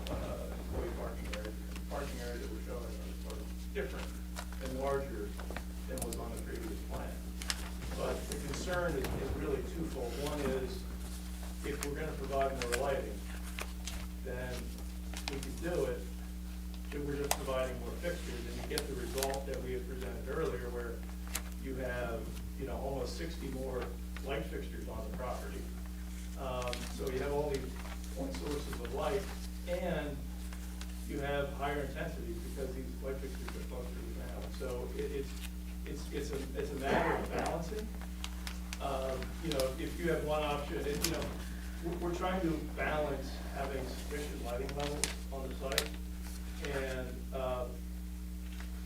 employee parking area. Parking area that we're showing are different and larger than was on the previous plan. But the concern is really twofold. One is if we're gonna provide more lighting, then we could do it, if we're just providing more fixtures, and you get the result that we had presented earlier, where you have, you know, almost 60 more light fixtures on the property. So you have all these point sources of light, and you have higher intensity because these light fixtures are closer to the ground. So it's a matter of balancing. You know, if you have one option, you know, we're trying to balance having sufficient lighting levels on the site and,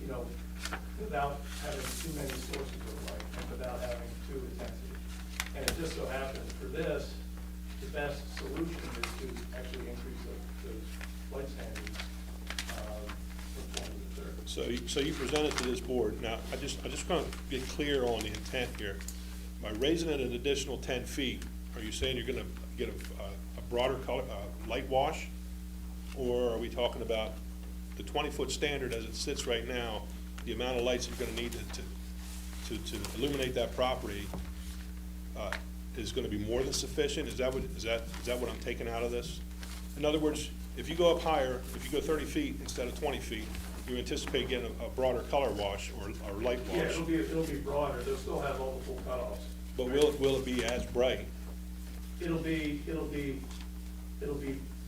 you know, without having too many sources of light and without having too intensity. And it just so happens for this, the best solution is to actually increase those light standards from 20 to 30. So you presented to this board. Now, I just want to get clear on the intent here. By raising it an additional 10 feet, are you saying you're going to get a broader color, light wash? Or are we talking about the 20-foot standard as it sits right now, the amount of lights you're going to need to illuminate that property is going to be more than sufficient? Is that what I'm taking out of this? In other words, if you go up higher, if you go 30 feet instead of 20 feet, you anticipate getting a broader color wash or light wash? Yeah, it'll be broader. They'll still have all the full cutoffs. But will it be as bright? It'll be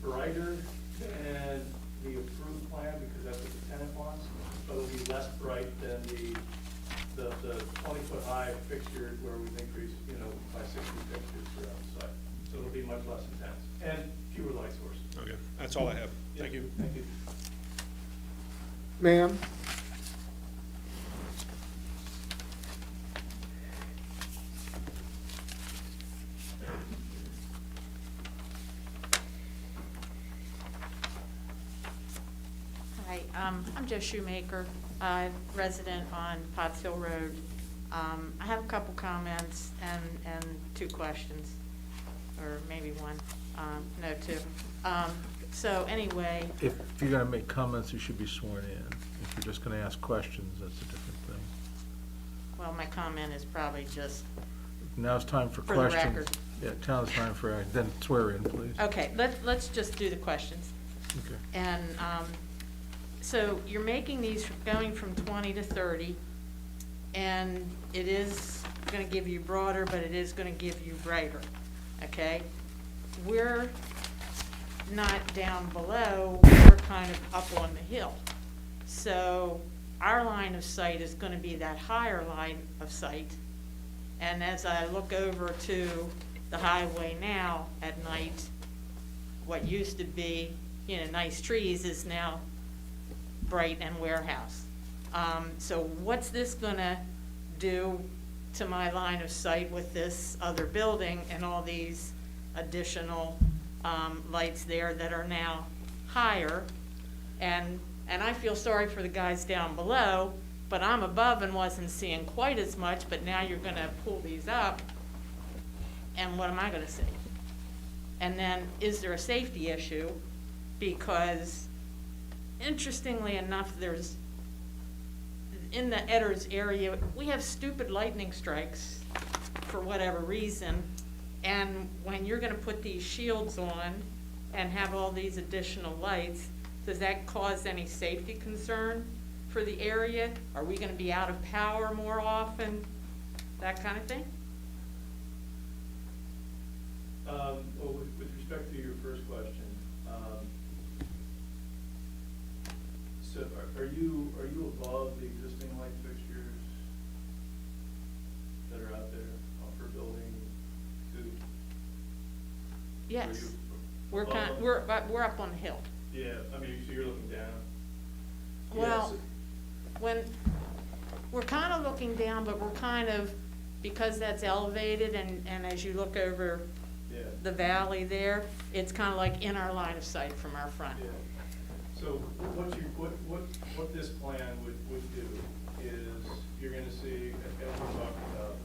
brighter than the approved plan because that's what the tenant wants, but it'll be less bright than the 20-foot high fixture where we've increased, you know, by 60 fixtures throughout the site. So it'll be much less intense and fewer light sources. Okay, that's all I have. Thank you. Thank you. Ma'am? Hi, I'm Joe Shoemaker, resident on Potts Hill Road. I have a couple comments and two questions, or maybe one, no, two. So anyway, If you're gonna make comments, you should be sworn in. If you're just gonna ask questions, that's a different thing. well, my comment is probably just, Now's time for For the questions. record. Yeah, now's time for, then swear in, please. okay, let's just do the questions. Okay. And so you're making these going from 20 to 30, and it is going to give you broader, but it is going to give you brighter, okay? We're not down below, we're kind of up on the hill. So our line of sight is going to be that higher line of sight. And as I look over to the highway now at night, what used to be, you know, nice trees is now bright and warehouse. So what's this gonna do to my line of sight with this other building and all these additional lights there that are now higher? And I feel sorry for the guys down below, but I'm above and wasn't seeing quite as much, but now you're gonna pull these up, and what am I gonna see? And then, is there a safety issue? Because interestingly enough, there's, in the Edders area, we have stupid lightning strikes for whatever reason. And when you're gonna put these shields on and have all these additional lights, does that cause any safety concern for the area? Are we gonna be out of power more often? That kind of thing? Well, with respect to your first question, so are you above the existing light fixtures that are out there for building 2? Yes. Are you We're above? we're up on the hill. Yeah, I mean, so you're looking down? Well, Yes. when, we're kind of looking down, but we're kind of, because that's elevated and as you look over Yeah. the valley there, it's kind of like in our line of sight from our front. Yeah. So what this plan would do is, you're gonna see, as we're talking about,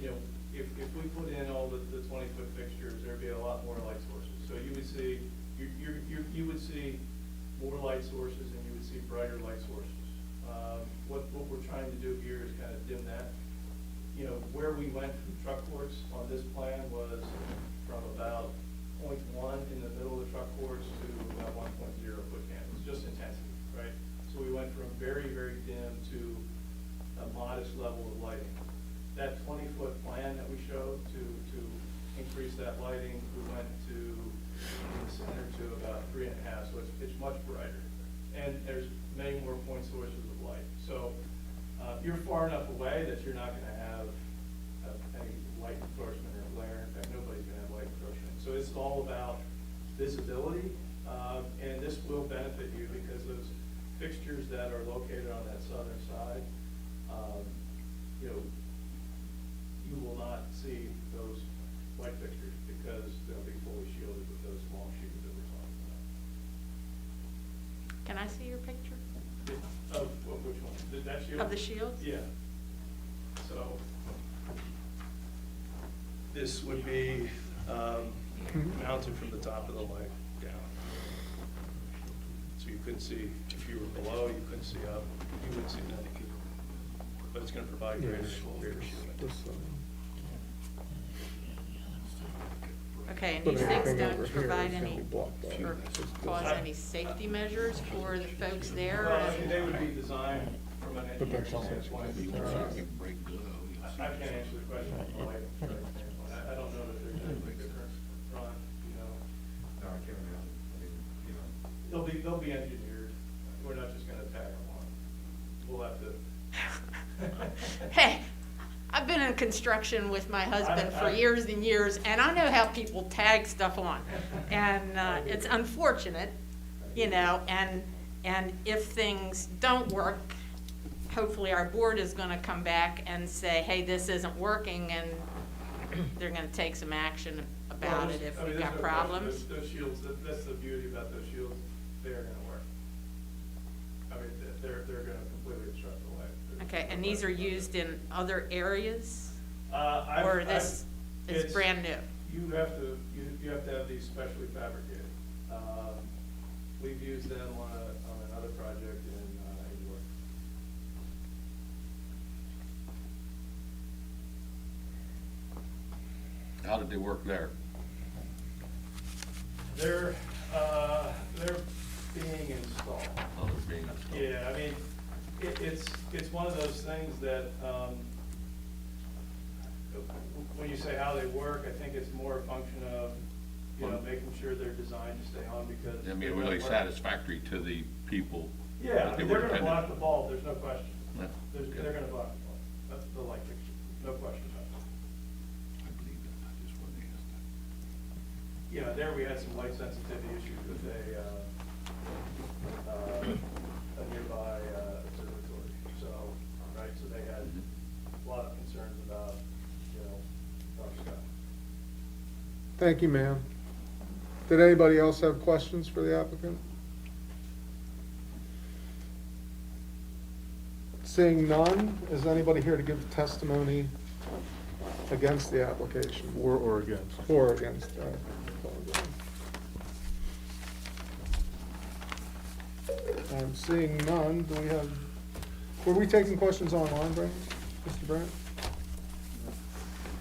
you know, if we put in all the 20-foot fixtures, there'd be a lot more light sources. So you would see, you would see more light sources and you would see brighter light sources. What we're trying to do here is kind of dim that you know, where we went from truck courts on this plan was from about 0.1 in the middle of the truck courts to about 1.0 foot candles, just intensity, right? So we went from very, very dim to a modest level of lighting. That 20-foot plan that we showed to increase that lighting, we went to, in the center to about 3.5, so it's much brighter. And there's many more point sources of light. So you're far enough away that you're not gonna have any light encroachment or glare. In fact, nobody's gonna have light encroachment. So it's all about visibility, and this will benefit you because those fixtures that are located on that southern side, you know, you will not see those light fixtures because they'll be fully shielded with those long sheets that we're talking about. Can I see your picture Of which one? That shield? of the shields? Yeah. So this would be mounted from the top of the light down. So you couldn't see, if you were below, you couldn't see up, you wouldn't see nothing. But it's gonna provide greater shielding. Okay, and Put these things everything over don't here, provide it's gonna any, be blocked off. or cause any safety measures for the folks there? Well, I mean, they would be designed from an engineering standpoint. I can't answer the question from a lighting standpoint. I don't know that there's anything different front, you know. No, I can't imagine. I mean, you know. They'll be engineered. We're not just gonna tag them on. We'll have to. Hey, I've been in construction with my husband for years and years, and I know how people tag stuff on. And it's unfortunate, you know, and if things don't work, hopefully our board is gonna come back and say, hey, this isn't working, and they're gonna take some action about it if I mean, we've there's got no question. problems. Those shields, that's the beauty about those shields, they're gonna work. I mean, they're gonna completely obstruct the light. Okay, and these are used in other areas? Or this is it's- brand new? You have to have these specially fabricated. We've used them on another project in York. How did they work there? They're being installed. Oh, they're being installed. Yeah, I mean, it's one of those things that, when you say how they work, I think it's more a function of, you know, making sure they're designed to stay on because. I mean, really satisfactory to the people. Yeah, that I they mean, were they're gonna intended. block the bulb, there's no question. Yeah. They're gonna block the bulb, that's the light fixture, no question about it. I believe that, I just wanted to ask that. Yeah, there we had some light sensitivity issues with a nearby observatory, so, right, so they had a lot of concerns about, you know, dark sky. Thank you, ma'am. Did anybody else have questions for the applicant? Seeing none, is anybody here to give testimony against the application? Or against. Or against, I'm seeing none. Do we have, were we taking questions online, Brent? Mr. Brent?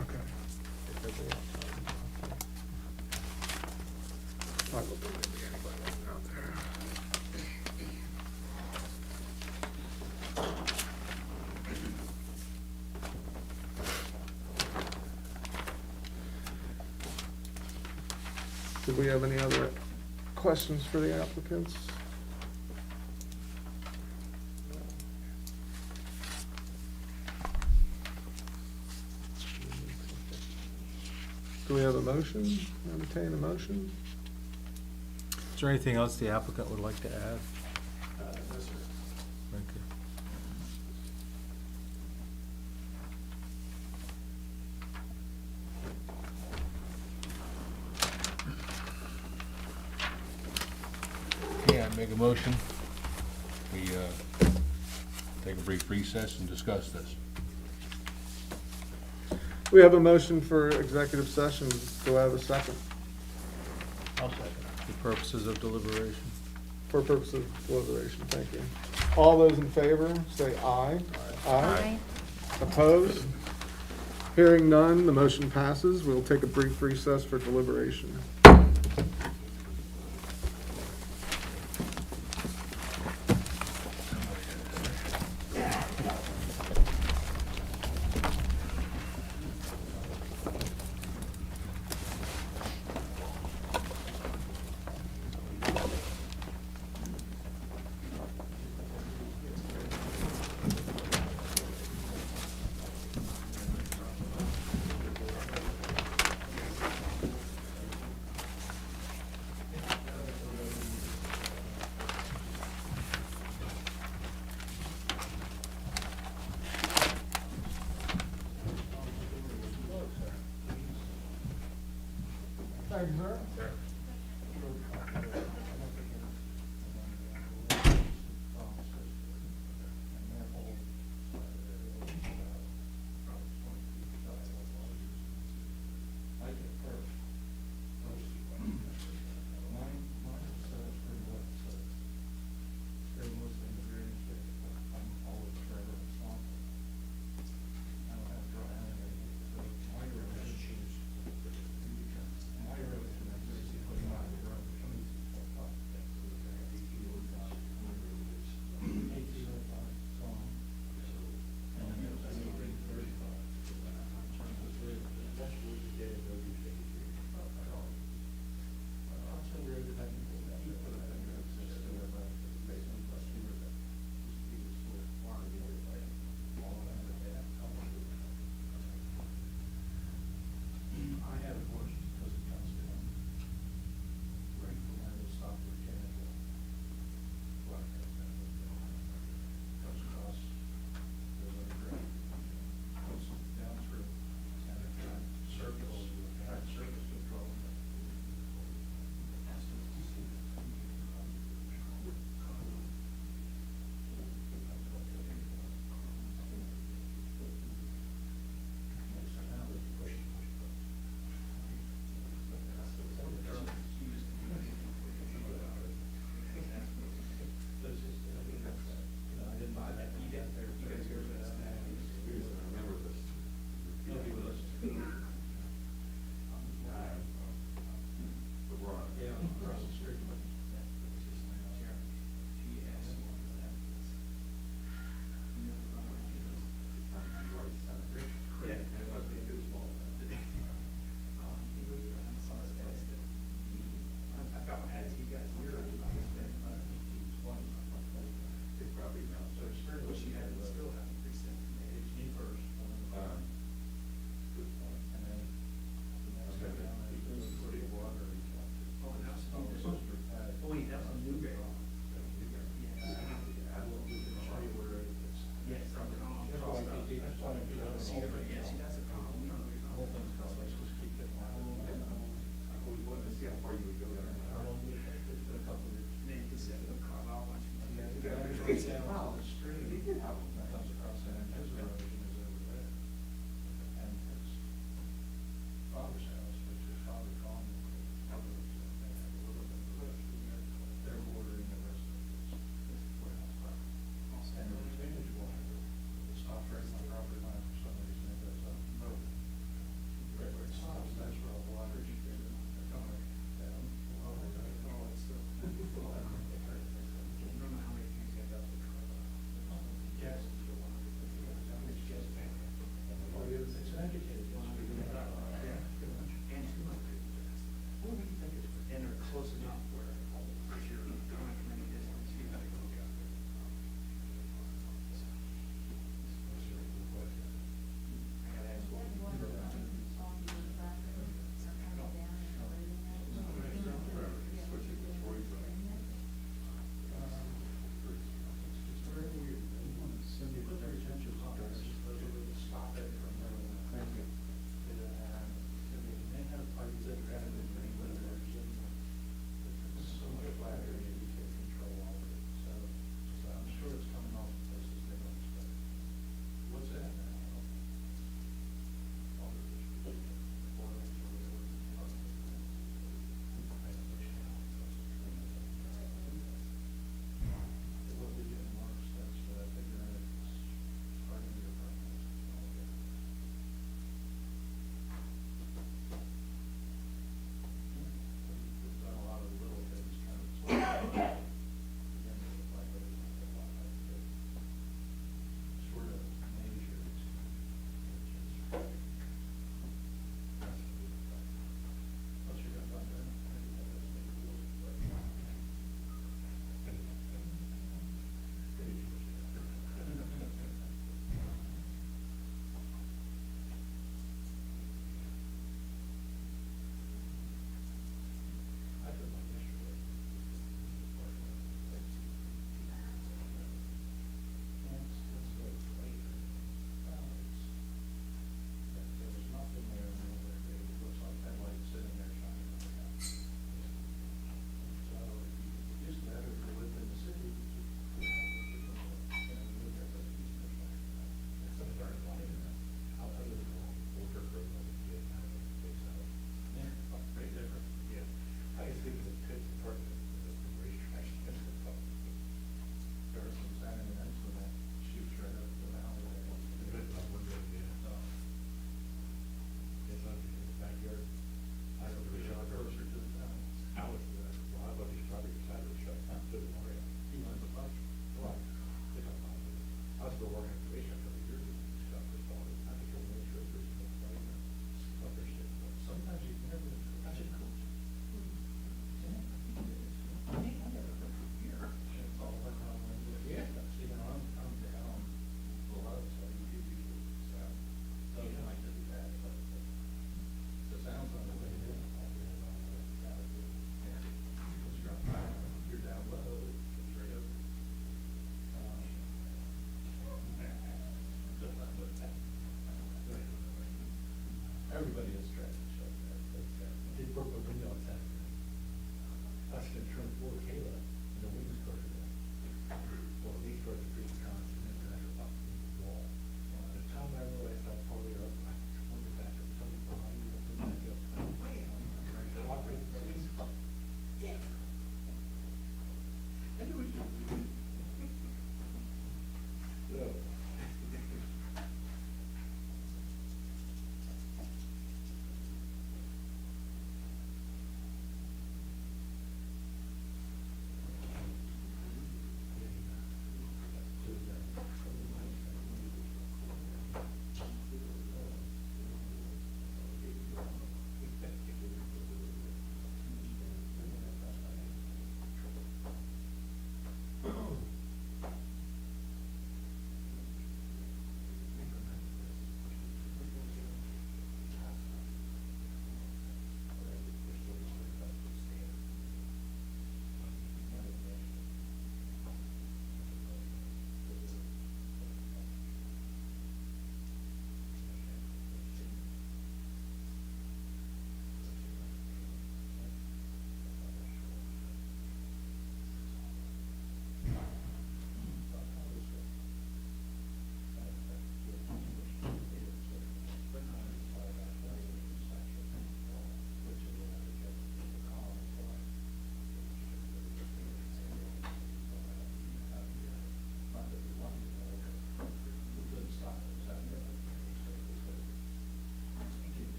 Okay. I don't think there'll be anybody out there. Do we have any other questions for the applicants? Do we have a motion? Entertain a motion? Is there anything else the applicant would like to add? No, sir. Thank you. Yeah, I make a motion. We take a brief recess and discuss this. We have a motion for executive session. Do I have a second? I'll second. For purposes of deliberation. For purpose of deliberation, thank you. All those in favor, say aye. Aye. Opposed? Hearing none, the motion passes. We'll take a brief recess for deliberation. Yes.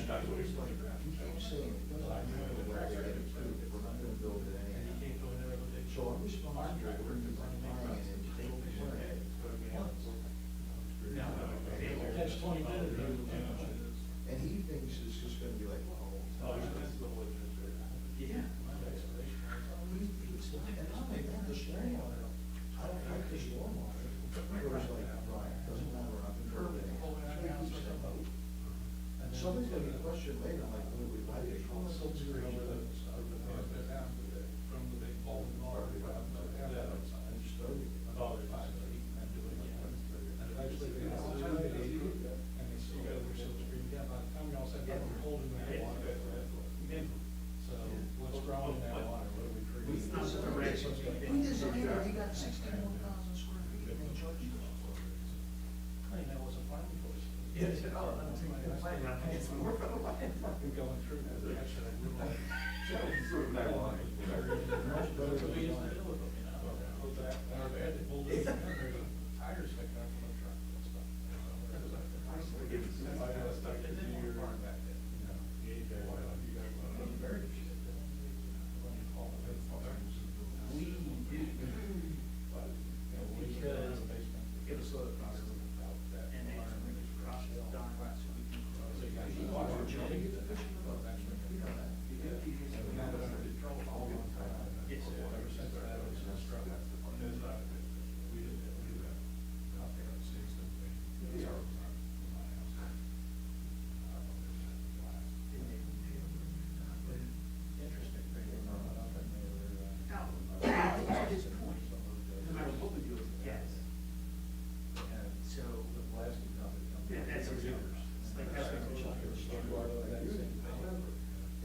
saying, it doesn't matter where they get it to, we're not gonna build it anyhow. So I'm responsible for buying it and taking it. Catch 22. And he thinks it's just gonna be like, well. Yeah. And I'm like, man, the stormwater, I don't like the stormwater. It was like, right, doesn't matter, I'm gonna build it anyhow. So he keeps saying, "Oh." And somebody's gonna get questioned later, I'm like, why did you call it so screen? We designed it, he got 61,000 square feet and they charged us for it.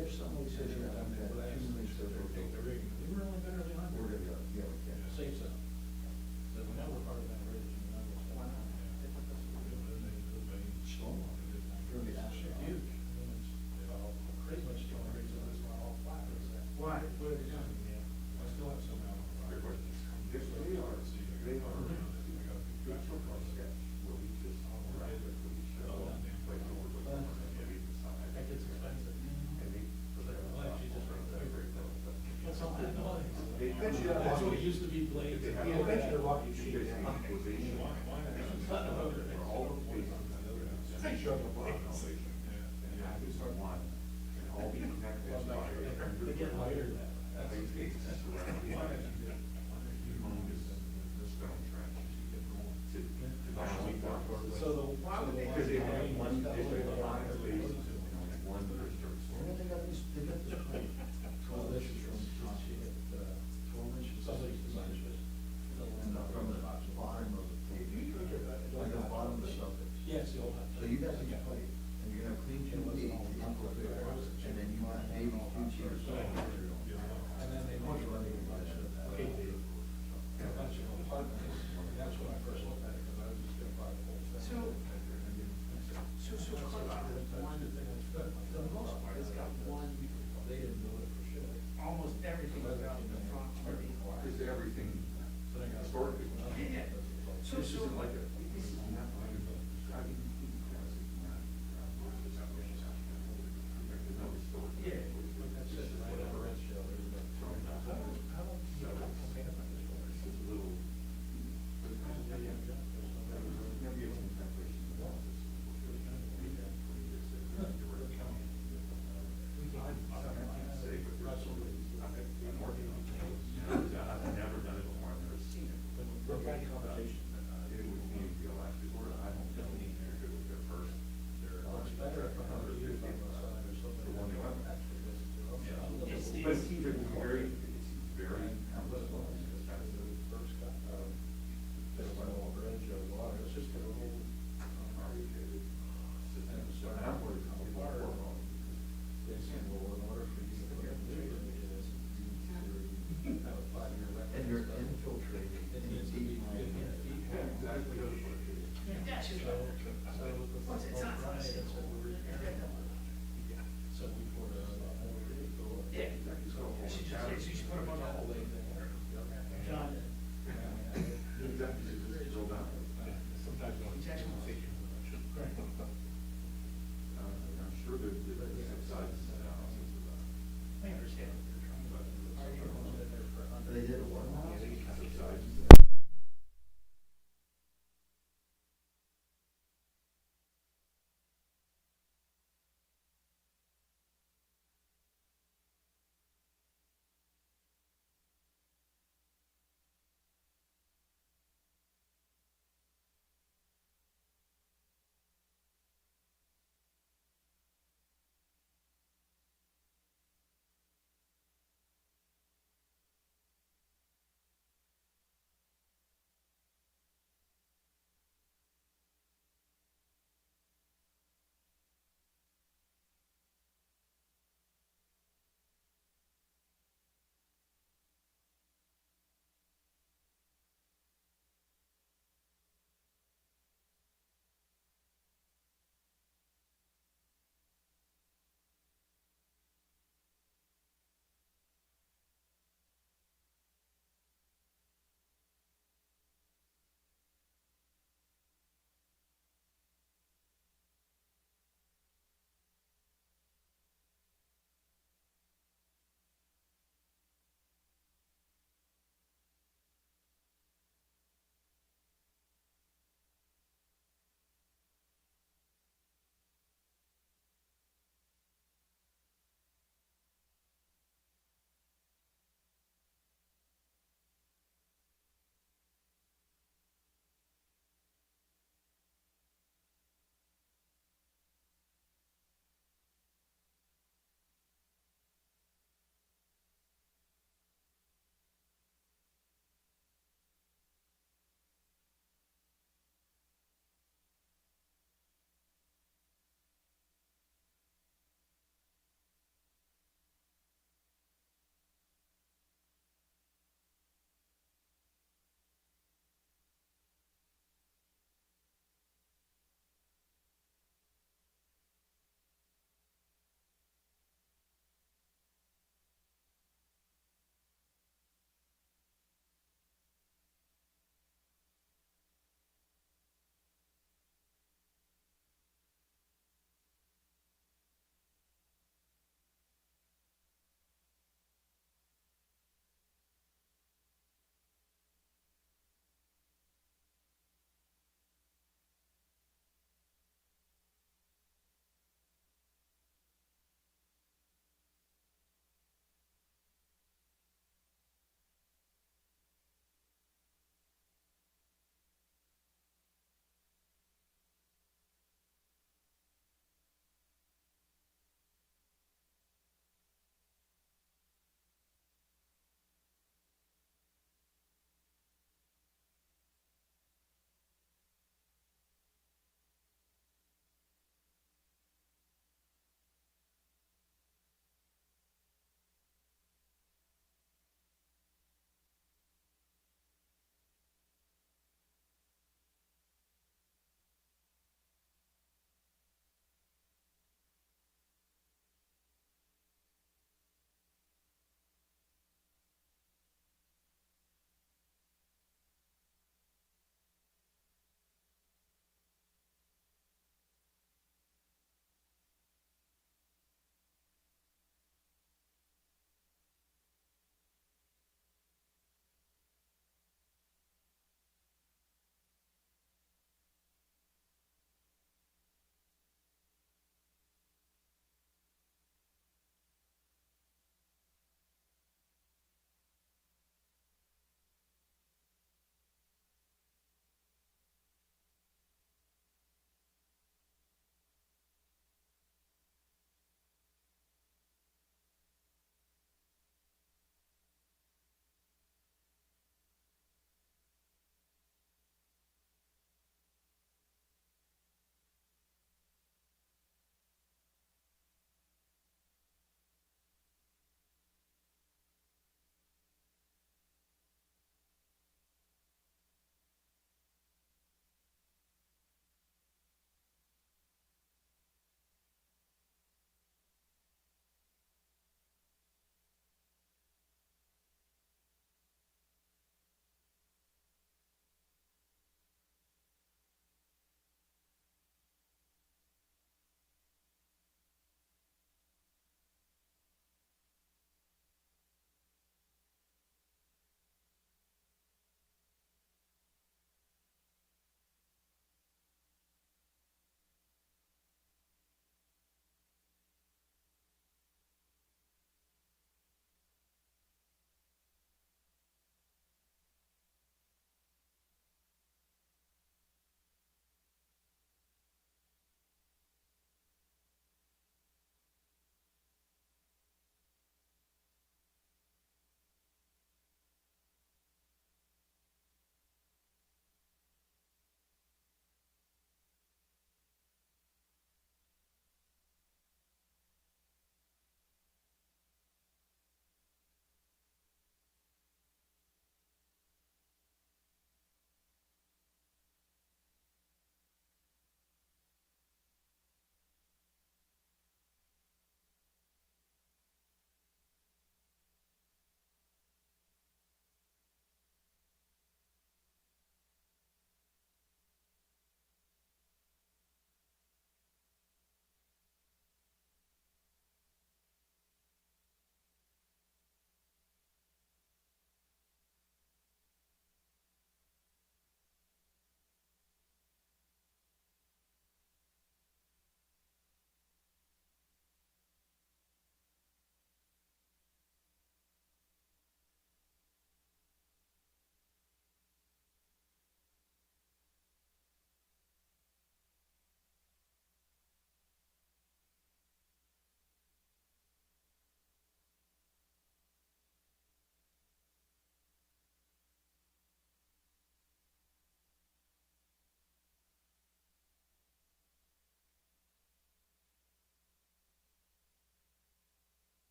If somebody says you have to have 2 minutes to vote, we're gonna go, yeah, we can. Say so. So we know we're part of that bridge. Stormwater, it's gonna be absolutely huge. Pretty much the only reason it's not all flat is that. Why? What is it? I still have some out. Yes, they are. They are. That gets expensive. Well, actually, just right there. That's all that noise. That's what it used to be blades. They get lighter now. They got this pipe, 12 inches from, 12 inches. And from the bottom of the tape, like the bottom of the subject. Yes, the old house. So you got this pipe, and you're gonna clean 2 feet, and then you want maybe 2 tiers. And then they want to run it by a bunch of apartments. That's when I first looked at it, because I was just gonna buy the whole thing. So the most part, it's got one, They didn't do it for sure. almost everything is out in the front. Is everything So they got. historically? Yeah. So, I understand what you're trying to do. Are you going to sit there for 100? They did what?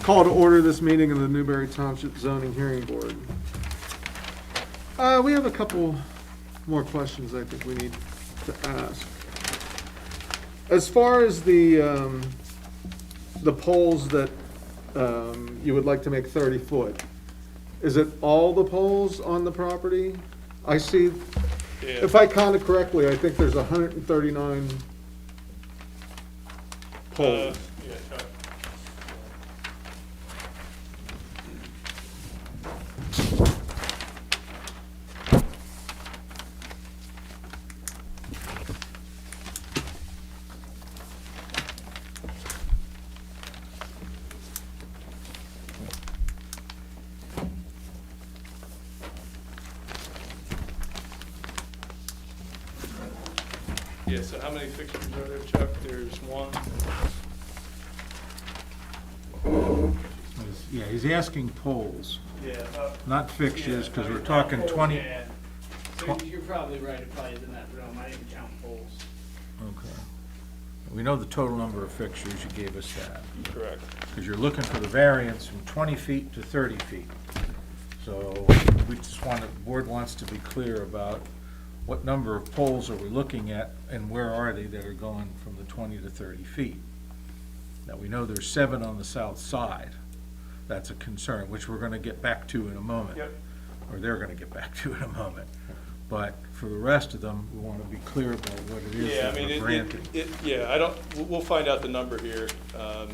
Call to order this meeting of the Newberry Township Zoning Hearing Board. We have a couple more questions I think we need to ask. As far as the poles that you would like to make 30 foot, is it all the poles on the property? I see, if I counted correctly, I think there's 139 poles. Yeah, Chuck. Yeah, so how many fixtures are there, Chuck? There's one. Yeah, he's asking poles, Yeah. not fixtures, because we're talking 20. So you're probably right, it probably is in that realm, I didn't count poles. Okay. We know the total number of fixtures, you gave us that. Correct. Because you're looking for the variance from 20 feet to 30 feet. So we just want, the board wants to be clear about what number of poles are we looking at and where are they that are going from the 20 to 30 feet. Now, we know there's 7 on the south side. That's a concern, which we're going to get back to in a moment. Yep. Or they're going to get back to in a moment. But for the rest of them, we want to be clear about what it is Yeah, I that mean, we're granting. yeah, I don't, we'll find out the number here.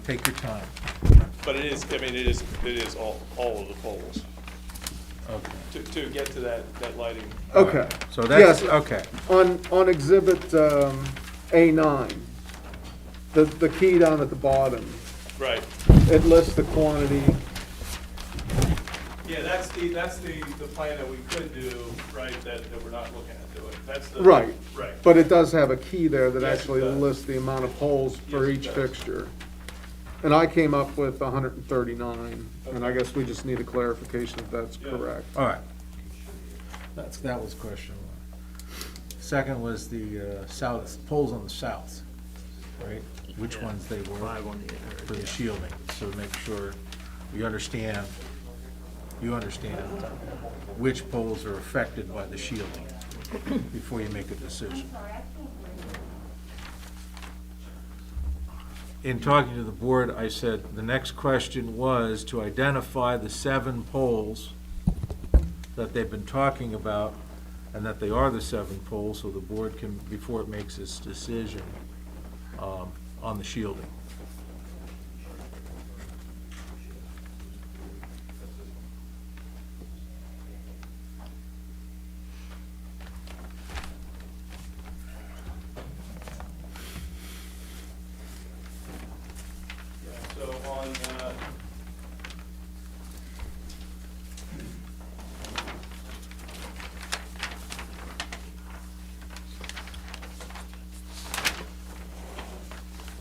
Take your time. But it is, I mean, it is all of the poles Okay. to get to that lighting. Okay. So that's, Yes. okay. On exhibit A9, the key down at the bottom, Right. it lists the quantity. Yeah, that's the plan that we could do, right, that we're not looking at doing. That's the. Right. Right. But it does have a key there that Yes, it actually does. lists the amount of holes for Yes, it each does. fixture. And I came up with 139, and I Okay. guess we just need a clarification if that's Yeah. correct. All right. That was question one. Second was the south, poles on the south, right? Which ones they were for the shielding, so make sure you understand which poles are affected by the shielding before you make a decision. In talking to the board, I said, the next question was to identify the 7 poles that they've been talking about, and that they are the 7 poles, so the board can, before it makes its decision, on the shielding. Yeah, so on,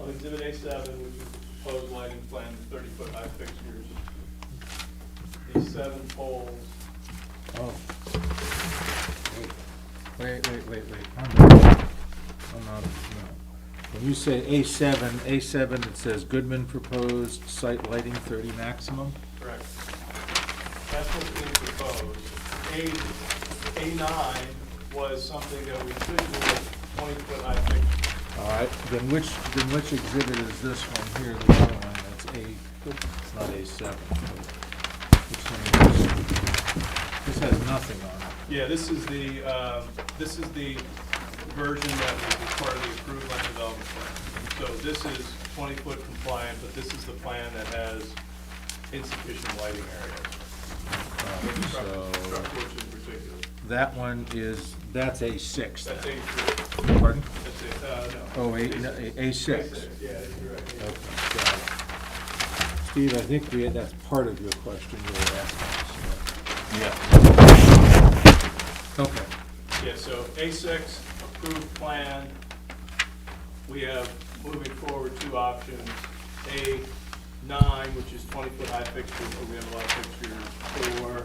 on exhibit A7, which is the proposed lighting plan, 30-foot high fixtures, these 7 poles. Oh. Wait. I'm not, no. When you say A7, it says Goodman proposed site lighting 30 maximum? Correct. That's what's being proposed. A9 was something that we could do with 20-foot high fixtures. All right, then which exhibit is this one here, the other one, that's it's not A7. Which one is this? This has nothing on it. Yeah, this is the version that was part of the approved land development plan. So this is 20-foot compliant, but this is the plan that has insufficient lighting areas. So Truck porch in particular. that one that's A6. That's then. A3. Pardon? That's it, no. Oh, A6. Yeah, you're right. Okay, got it. Steve, I think that's part of your question you were asking us. Yeah. Okay. Yeah, so A6, approved plan. We have, moving forward, 2 options. A9, 9, which is 20-foot high fixtures, but we have a lot of fixtures for our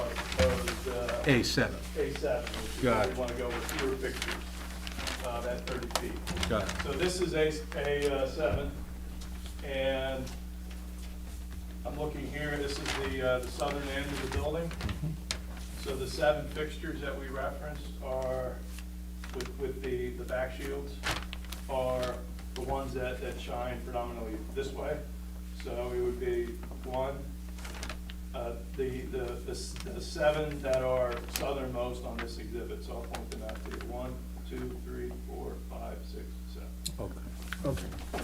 proposed A7, A7, which is Got where it. we want to go with fewer fixtures, at 30 feet. got it. So this is A7, and I'm looking here, this is the southern end of the building. So the 7 fixtures that we referenced are, with the back shields, are the ones that shine predominantly this way. So it would be 1, the 7 that are southernmost on this exhibit, so I'll point them out to you. 1, 2, 3, 4, 5, 6, 7. Okay. Okay.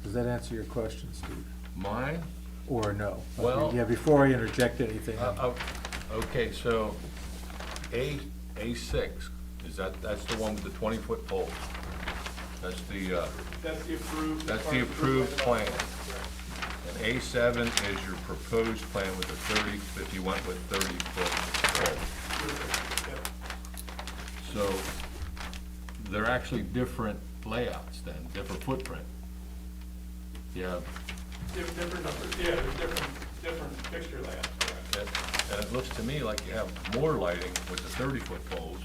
Does that answer your question, Steve? Mine? Or no? Well- Yeah, before I interject anything. Okay, so A6, that's the one with the 20-foot pole? That's the, That's the approved. that's the approved plan. And A7 is your proposed plan with the 30, if you went with 30-foot pole. So they're actually different layouts then, different footprint. Yeah, Different numbers, yeah, there's different fixture layouts, correct. and it looks to me like you have more lighting with the 30-foot poles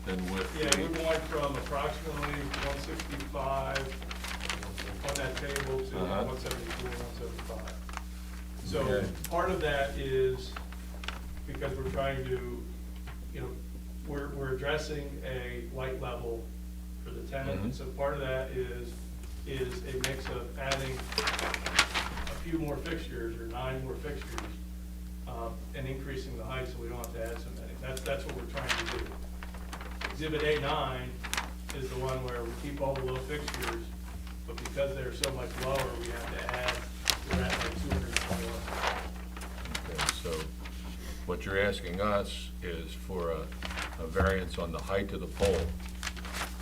than with Yeah, the... we went from approximately 165 on that table to 174, 175. So Okay. part of that is because we're trying to, you know, we're addressing a light level for the tenant. Mhm. So part of that is a mix of adding a few more fixtures or 9 more fixtures, and increasing the height so we don't have to add so many. That's what we're trying to do. Exhibit A9 is the one where we keep all the low fixtures, but because they're so much lower, we have to add, we're at like 221. Okay, so what you're asking us is for a variance on the height of the pole,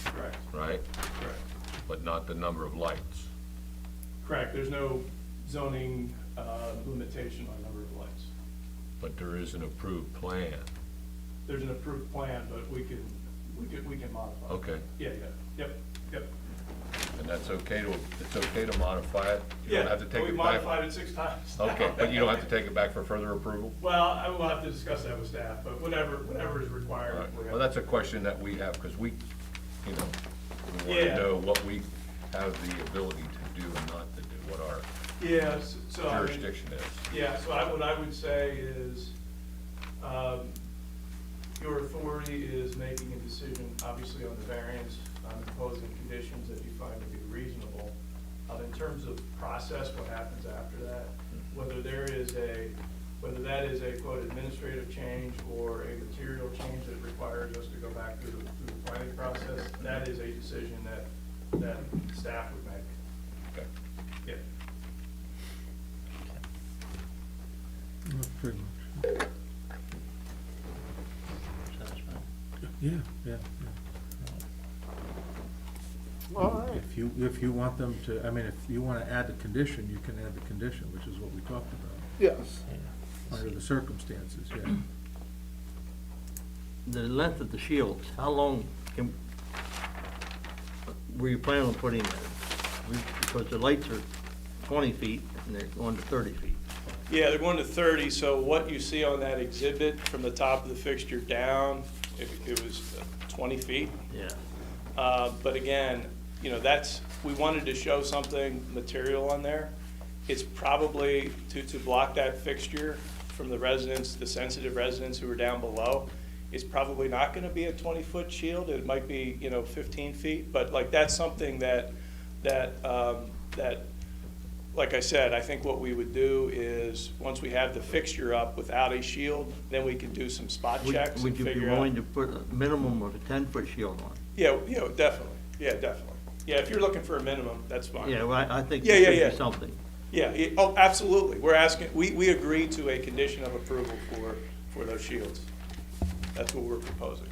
Correct, right? correct. But not the number of lights. Correct, there's no zoning limitation on number of lights. But there is an approved plan. There's an approved plan, but we can modify it. Okay. Yeah, yep. And that's okay it's okay to modify it? You don't have to take We it back? modified it 6 times. Okay, but you don't have to take it back for further approval? Well, I will have to discuss that with staff, but whatever is required. All right. we have- Well, that's a question that we have, because we want Yeah. to know what we have the ability to do and not to do, what our Yeah, so I mean, jurisdiction is. yeah, so what I would say is, your authority is making a decision, obviously, on the variance, imposing conditions that you find to be reasonable. In terms of process, what happens after that, whether that is a quote administrative change or a material change that requires us to go back through the planning process, that is a decision that staff would make. Okay. Yeah. That's pretty much. Yeah. All right. If you want them to, I mean, if you want to add the condition, you can add the condition, which is what we talked about, Yes. under the circumstances, yeah. The length of the shields, how long were you planning on putting that? Because the lights are 20 feet and they're going to 30 feet. Yeah, they're going to 30, so what you see on that exhibit from the top of the fixture down, it was 20 feet. Yeah. But again, you know, we wanted to show something material on there. It's probably, to block that fixture from the residents, the sensitive residents who are down below, it's probably not gonna be a 20-foot shield. It might be, 15 feet, but like, that's something that, like I said, I think what we would do is, once we have the fixture up without a shield, then we can do some spot checks and Would you be figure out. willing to put a minimum of a 10-foot shield on? Yeah, definitely. Yeah, definitely. Yeah, if you're looking for a minimum, that's fine. Yeah, well, I think Yeah, there yeah, should yeah. be something. Yeah, oh, absolutely. We're asking, we agree to a condition of approval for those shields. That's what we're proposing.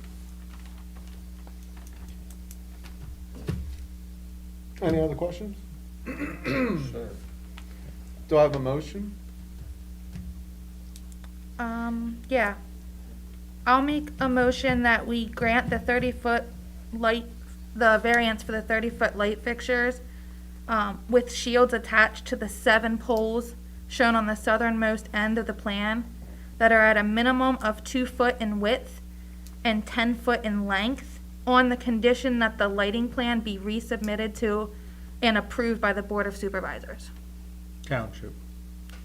Any other questions? Sir. Do I have a motion? Yeah. I'll make a motion that we grant the 30-foot light, the variance for the 30-foot light fixtures, with shields attached to the 7 poles shown on the southernmost end of the plan that are at a minimum of 2 foot in width and 10 foot in length, on the condition that the lighting plan be resubmitted to and approved by the Board of Supervisors. Township.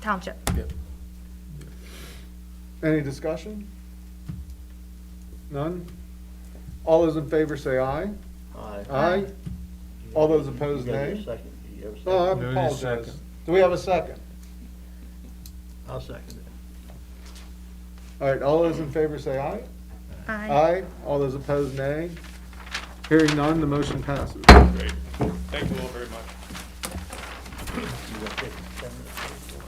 Township. Yep. Any discussion? None? All those in favor say aye. Aye. Aye. All those opposed, You gotta nay? get a second. You have a Oh, I second? No, apologize. second. Do we have a second? I'll second it. All right, all those in favor say aye. Aye. Aye. All those opposed, nay. Hearing none, the motion passes. Great. Thank you all very much. You got 57 minutes for it.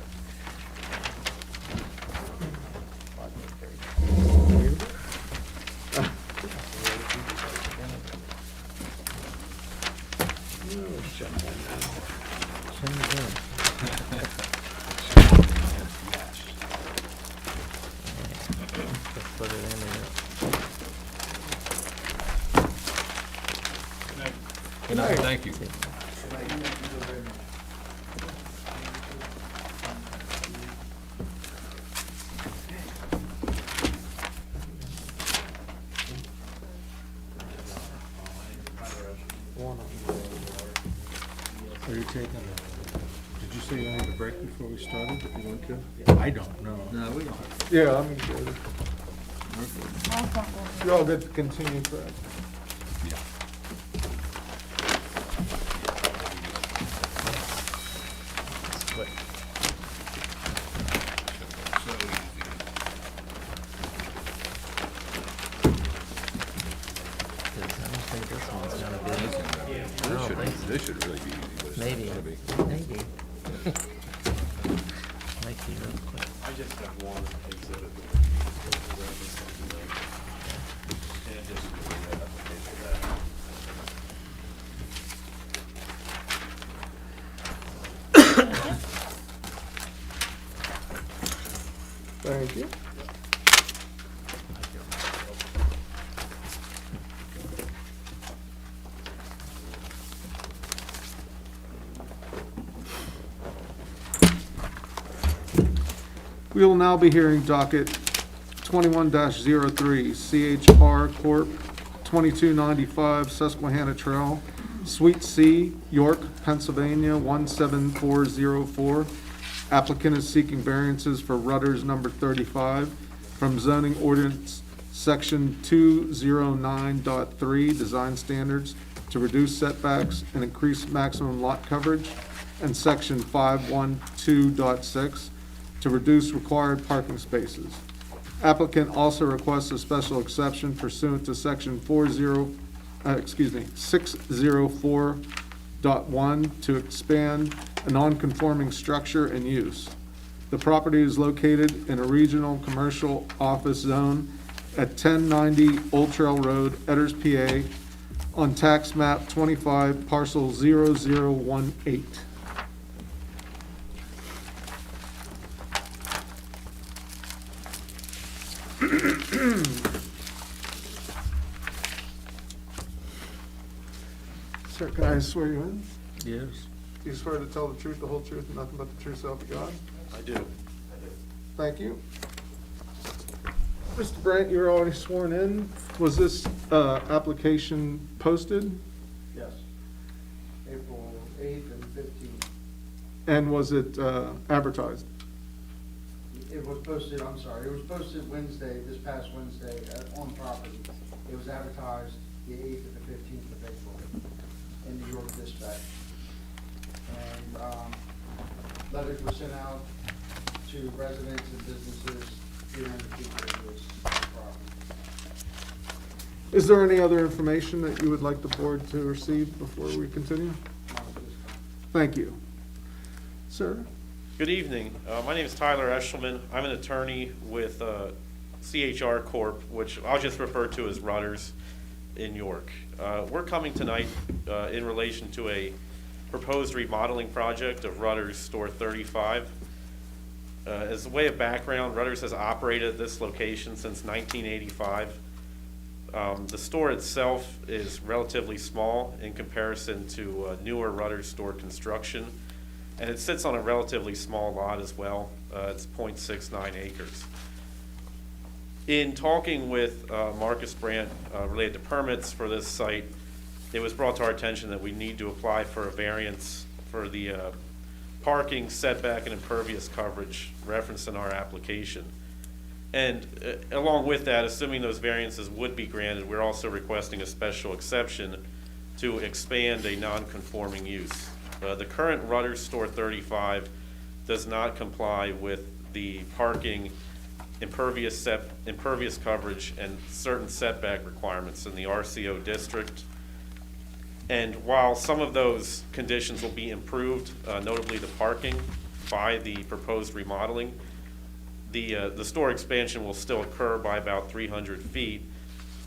Just put it in there. Good night, thank you. Are you taking did you say you wanted a break before we started? If you want to? I don't know. No, we don't. Yeah, I'm good. You're all good to continue, Fred. This should really be easy, but it's not Maybe, gonna be. maybe. Might be real quick. I just have one exhibit. Thank you. We will now be hearing docket 21-03, CHR Corp., 2295 Susquehanna Trail, Suite C, York, Pennsylvania, 17404. Applicant is seeking variances for Rudders number 35 from zoning ordinance section 209.3, design standards, to reduce setbacks and increase maximum lot coverage, and section 512.6, to reduce required parking spaces. Applicant also requests a special exception pursuant to section 604.1 to expand a non-conforming structure and use. The property is located in a regional commercial office zone at 1090 Old Trail Road, Edders, PA, on tax map 25, parcel 0018. Sir, can I swear you in? Yes. Do you swear to tell the truth, the whole truth, and nothing but the truth, so help you God? I do. Thank you. Mr. Brandt, you were already sworn in. Was this application posted? Yes. April 8th and 15th. And was it advertised? It was posted, I'm sorry, it was posted Wednesday, this past Wednesday, on property. It was advertised the 8th and the 15th of April in New York Dispatch. And letters were sent out to residents and businesses here in the future of this property. Is there any other information that you would like the board to receive before we continue? Not at this time. Thank you. Sir? Good evening. My name is Tyler Eshelman. I'm an attorney with CHR Corp., which I'll just refer to as Rudders in York. We're coming tonight in relation to a proposed remodeling project of Rutter's Store 35. As a way of background, Rutter's has operated at this location since 1985. The store itself is relatively small in comparison to newer Rutter's store construction, and it sits on a relatively small lot as well. It's 0.69 acres. In talking with Marcus Brandt related to permits for this site, it was brought to our attention that we need to apply for a variance for the parking, setback, and impervious coverage referenced in our application. And along with that, assuming those variances would be granted, we're also requesting a special exception to expand a non-conforming use. The current Rutter's Store 35 does not comply with the parking, impervious coverage, and certain setback requirements in the RCO district. And while some of those conditions will be improved, notably the parking, by the proposed remodeling, the store expansion will still occur by about 300 feet.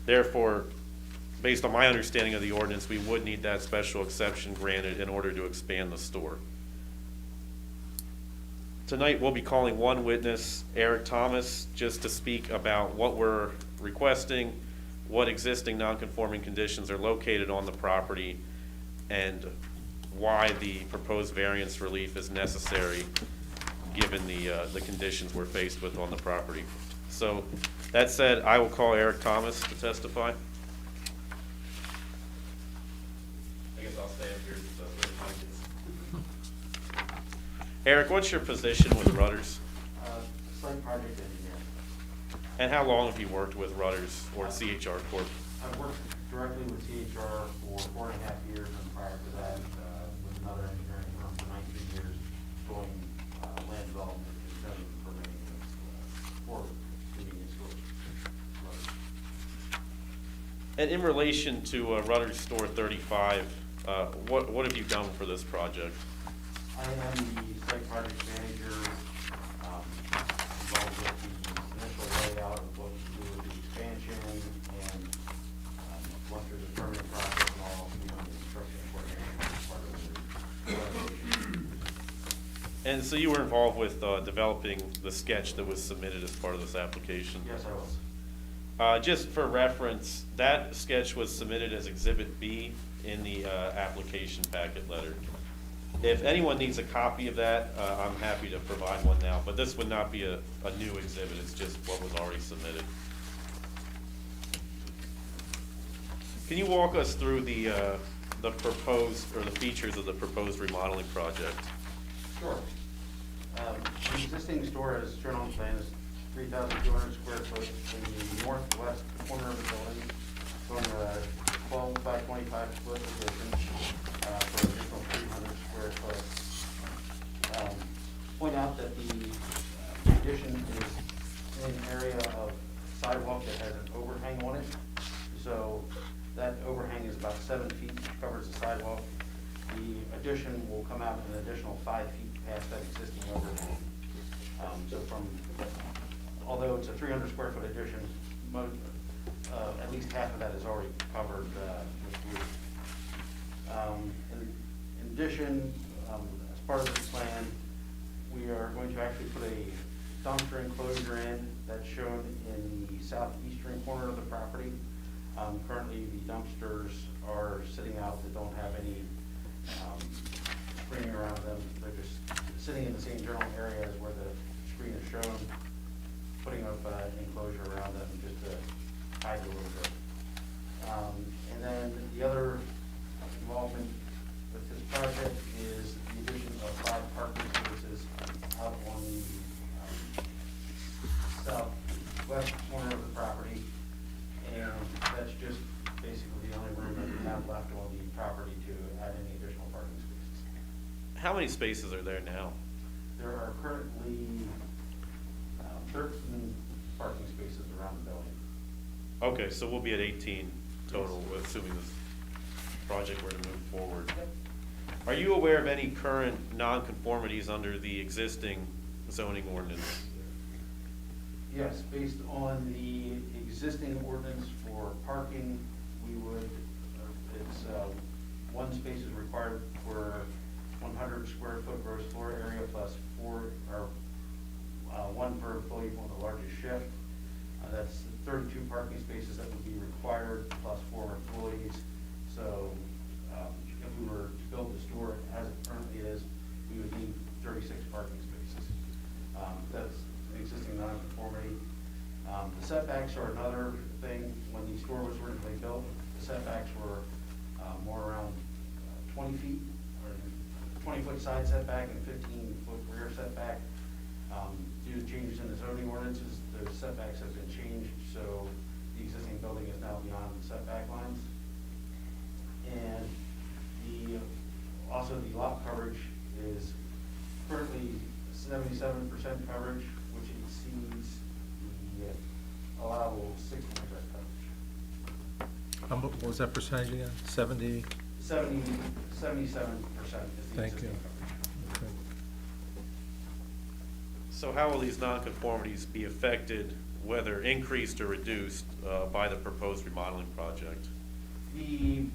Therefore, based on my understanding of the ordinance, we would need that special exception granted in order to expand the store. Tonight, we'll be calling one witness, Eric Thomas, just to speak about what we're requesting, what existing non-conforming conditions are located on the property, and why the proposed variance relief is necessary given the conditions we're faced with on the property. So, that said, I will call Eric Thomas to testify. I guess I'll stay up here so Eric, what's your position with Rutter's? Site project engineer. And how long have you worked with Rutter's or CHR Corp? I've worked directly with CHR for 4.5 years, and prior to that, with another engineering firm for 19 years, doing land development and zoning permitting for convenience stores. And in relation to Rutter's Store 35, what have you done for this project? I am the site project manager, involved with the initial layout of what to do with the expansion, and went through the permitting process and all, the construction coordination as part of the renovation. And so you were involved with developing the sketch that was submitted as part of this application? Yes, I was. Just for reference, that sketch was submitted as Exhibit B in the application packet letter. If anyone needs a copy of that, I'm happy to provide one now, but this would not be a new exhibit, it's just what was already submitted. Can you walk us through the proposed, or the features of the proposed remodeling project? Sure. The existing store, as shown on the plan, is 3,200 square foot in the northwest corner of the building, going to 12 by 25 foot addition for an additional 300 square foot. Point out that the addition is in an area of sidewalk that has an overhang on it. So that overhang is about 7 feet, which covers the sidewalk. The addition will come out an additional 5 feet past that existing overhang. So although it's a 300 square foot addition, at least half of that is already covered with roof. In addition, as part of this plan, we are going to actually put a dumpster enclosure in that's shown in the southeastern corner of the property. Currently, the dumpsters are sitting out that don't have any screening around them. They're just sitting in the same general area as where the screen is shown, putting up an enclosure around them just to hide a little bit. And then the other involvement with this project is the addition of 5 parking spaces out on the southwest corner of the property. And that's just basically the only room that we have left on the property to add any additional parking spaces. How many spaces are there now? There are currently 13 parking spaces around the building. Okay, so we'll be at 18 total, assuming this project were to move forward. Are you aware of any current nonconformities under the existing zoning ordinance? Yes, based on the existing ordinance for parking, we would, it's one space is required for 100 square foot gross floor area plus one per employee on the largest shift. That's 32 parking spaces that would be required plus 4 employees. So if we were to build the store as it currently is, we would need 36 parking spaces. That's an existing non-conformity. The setbacks are another thing. When the store was originally built, the setbacks were more around 20 feet, or 20-foot side setback and 15-foot rear setback. Due to changes in the zoning ordinances, the setbacks have been changed, so the existing building is now beyond the setback lines. And also the lot coverage is currently 77% coverage, which exceeds the allowable 60% coverage. What was that percentage again? 70? 77% is the Thank existing you. coverage. Okay. So how will these nonconformities be affected, whether increased or reduced, by the proposed remodeling project? The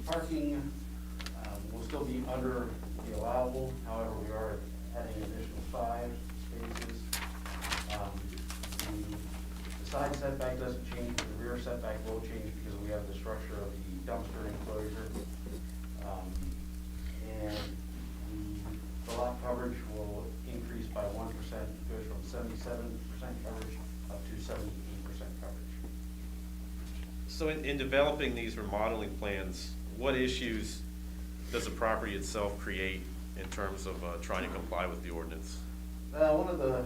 parking will still be under the allowable, however, we are adding an additional 5 spaces. The side setback doesn't change, but the rear setback will change because we have the structure of the dumpster enclosure. And the lot coverage will increase by 1%, goes from 77% coverage up to 78% coverage. So in developing these remodeling plans, what issues does the property itself create in terms of trying to comply with the ordinance? One of the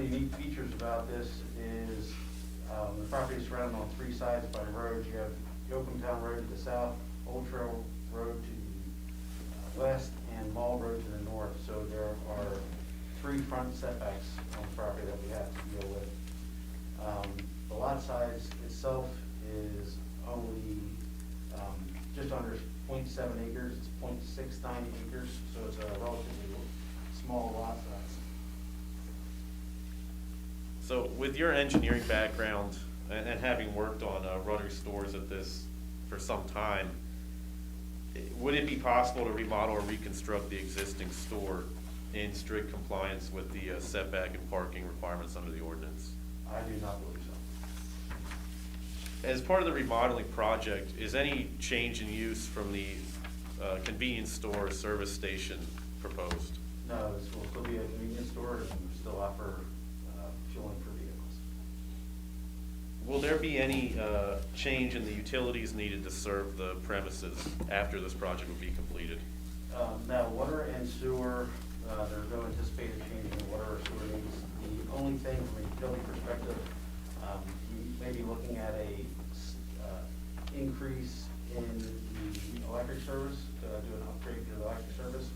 unique features about this is the property is surrounded on 3 sides by roads. You have Yoakum Town Road to the south, Old Trail Road to the west, and Mall Road to the north. So there are 3 front setbacks on the property that we have to deal with. The lot size itself is only just under 0.7 acres. It's 0.69 acres, so it's a relatively small lot size. So with your engineering background and having worked on Rudder stores at this for some time, would it be possible to remodel or reconstruct the existing store in strict compliance with the setback and parking requirements under the ordinance? I do not believe so. As part of the remodeling project, is any change in use from the convenience store or service station proposed? No, this will still be a convenience store and still offer fueling for vehicles. Will there be any change in the utilities needed to serve the premises after this project will be completed? Now, water and sewer, there's no anticipated change in water or sewer needs. The only thing from a utility perspective, we may be looking at a increase in the electric service, to do an upgrade to the electric service.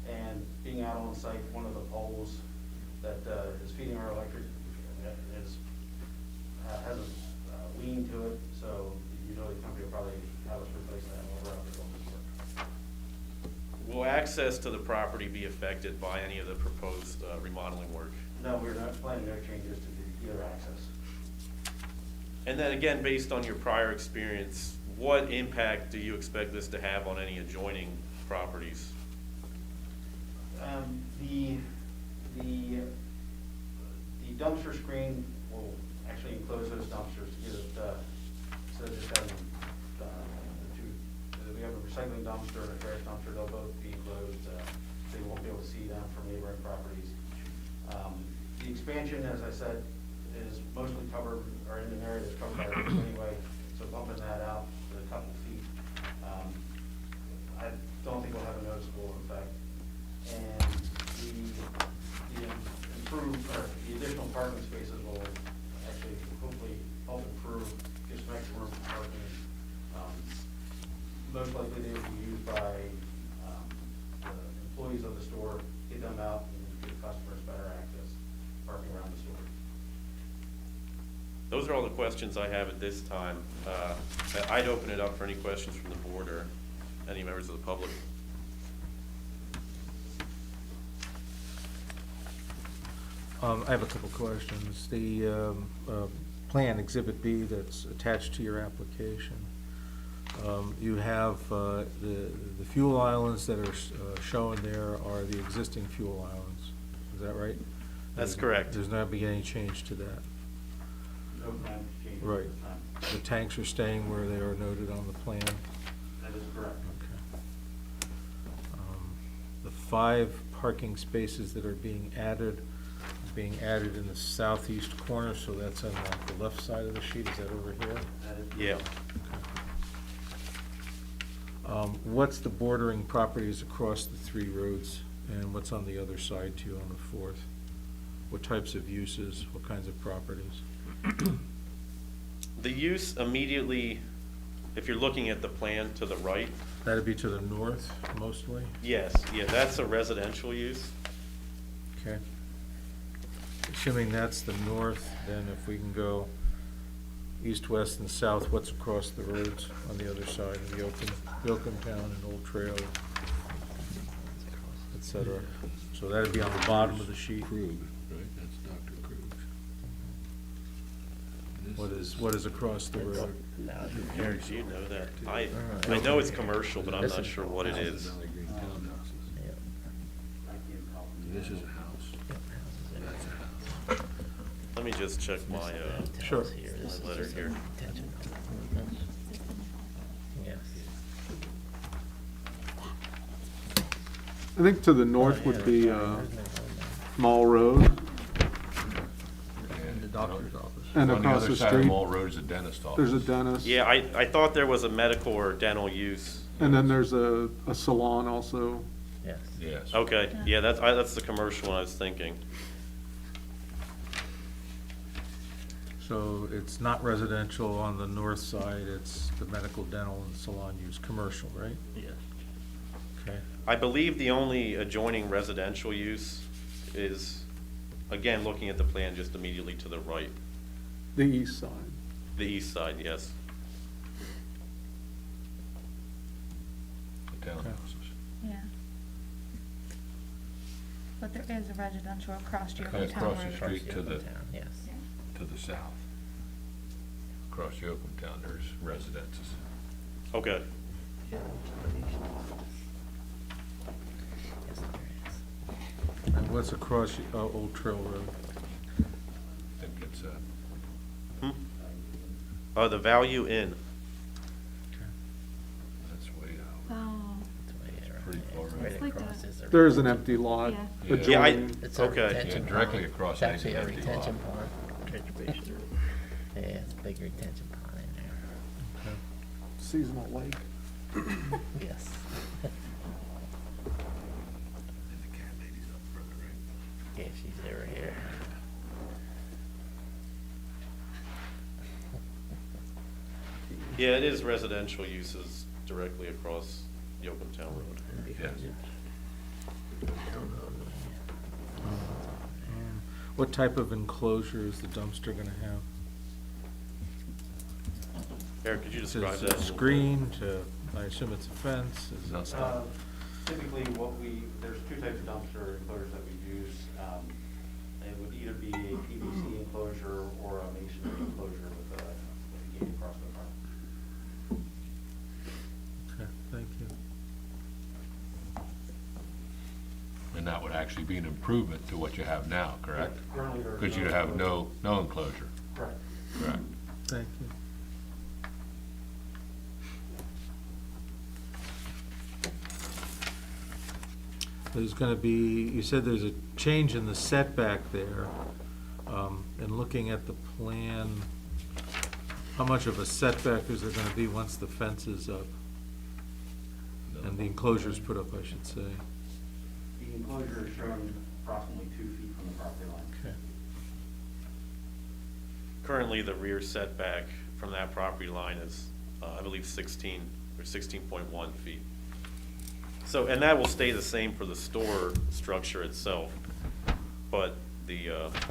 And being out on site, one of the poles that is feeding our electric has a lean to it, so the utility company will probably have us replace that when we're out there doing this work. Will access to the property be affected by any of the proposed remodeling work? No, we're not planning no changes to the either access. And then again, based on your prior experience, what impact do you expect this to have on any adjoining properties? The dumpster screen will actually enclose those dumpsters to get it, instead of just having we have a recycling dumpster and a trash dumpster, they'll both be enclosed. They won't be able to see them from neighboring properties. The expansion, as I said, is mostly covered, or in an area that's covered by roads anyway, so bumping that out a couple feet, I don't think we'll have a noticeable effect. And the improved, or the additional parking spaces will actually hopefully help improve, give some extra room for parking. Most likely they will be used by the employees of the store, get them out and give customers better access, parking around the store. Those are all the questions I have at this time. I'd open it up for any questions from the board or any members of the public. I have a couple questions. The plan, Exhibit B, that's attached to your application, You have, the fuel islands that are shown there are the existing fuel islands. Is that right? That's correct. There's not be any change to that. No plan to change. Right. The tanks are staying where they are noted on the plan. That is correct. Okay. The 5 parking spaces that are being added in the southeast corner, so that's on like the left side of the sheet, is that over here? That is. Yeah. What's the bordering properties across the 3 roads, and what's on the other side too on the 4th? What types of uses, what kinds of properties? The use immediately, if you're looking at the plan to the right, That'd be to the north mostly? yes, yeah, that's a residential use. Okay. Assuming that's the north, then if we can go east, west, and south, what's across the roads on the other side of the Yoakum Town and Old Trail, et cetera? So that'd be on the bottom of the sheet. Krug, right? That's Dr. Krug's. What is across the road? Eric, do you know that? I know it's commercial, but I'm not sure what it is. This is a house. That's a house. Let me just check my, Sure. my letter here. Yes. I think to the north would be Mall Road, The doctor's office. and On the across other the side of street, Mall Road is a dentist there's a office. dentist. Yeah, I thought there was a medical or dental use. And then there's a salon also. Yes. Yes. Okay, yeah, that's the commercial one I was thinking. So it's not residential on the north side, it's the medical, dental, and salon use, commercial, right? Yes. Okay. I believe the only adjoining residential use is, again, looking at the plan just immediately to the right, The east side. the east side, yes. The townhouses. Yeah. But there is a residential across Okay, Yoakum Town across the Road. street to the, Yes. to the south. Across Yoakum Town, there's residences. Okay, And what's across Old Trail Road? I think it's, the Value Inn. that's way out. Oh, Pretty far Right out. like across a- is the- There's an empty lot Yeah. Yeah. Yeah, adjoining. It's a Okay. retention Yeah, directly pond. across It's is actually an a empty retention lot. pond, catch basin. Yeah, it's a big retention pond in there. Seasonal lake. Yes. And the cat lady's up further, right? Yeah, she's over here. Yeah, it is residential uses directly across Yoakum Town Road. Yes. What type of enclosure is the dumpster gonna have? Eric, could you Is describe it that? a screen to, I assume it's a fence? Is it- Typically, there's 2 types of dumpster enclosures that we use. It would either be a PVC enclosure or a masonry enclosure with a gate across the front. Okay, thank you. And that would actually be an improvement to what you have now, correct? Currently, there's Because you no have enclosure. no enclosure, Correct. correct? Thank you. There's gonna be, you said there's a change in the setback there. And looking at the plan, how much of a setback is there gonna be once the fence is up? And the enclosure's put up, I should say. The enclosure is showing approximately 2 feet from the property line. Okay. Currently, the rear setback from that property line is, I believe, 16 or 16.1 feet. So, and that will stay the same for the store structure itself, but the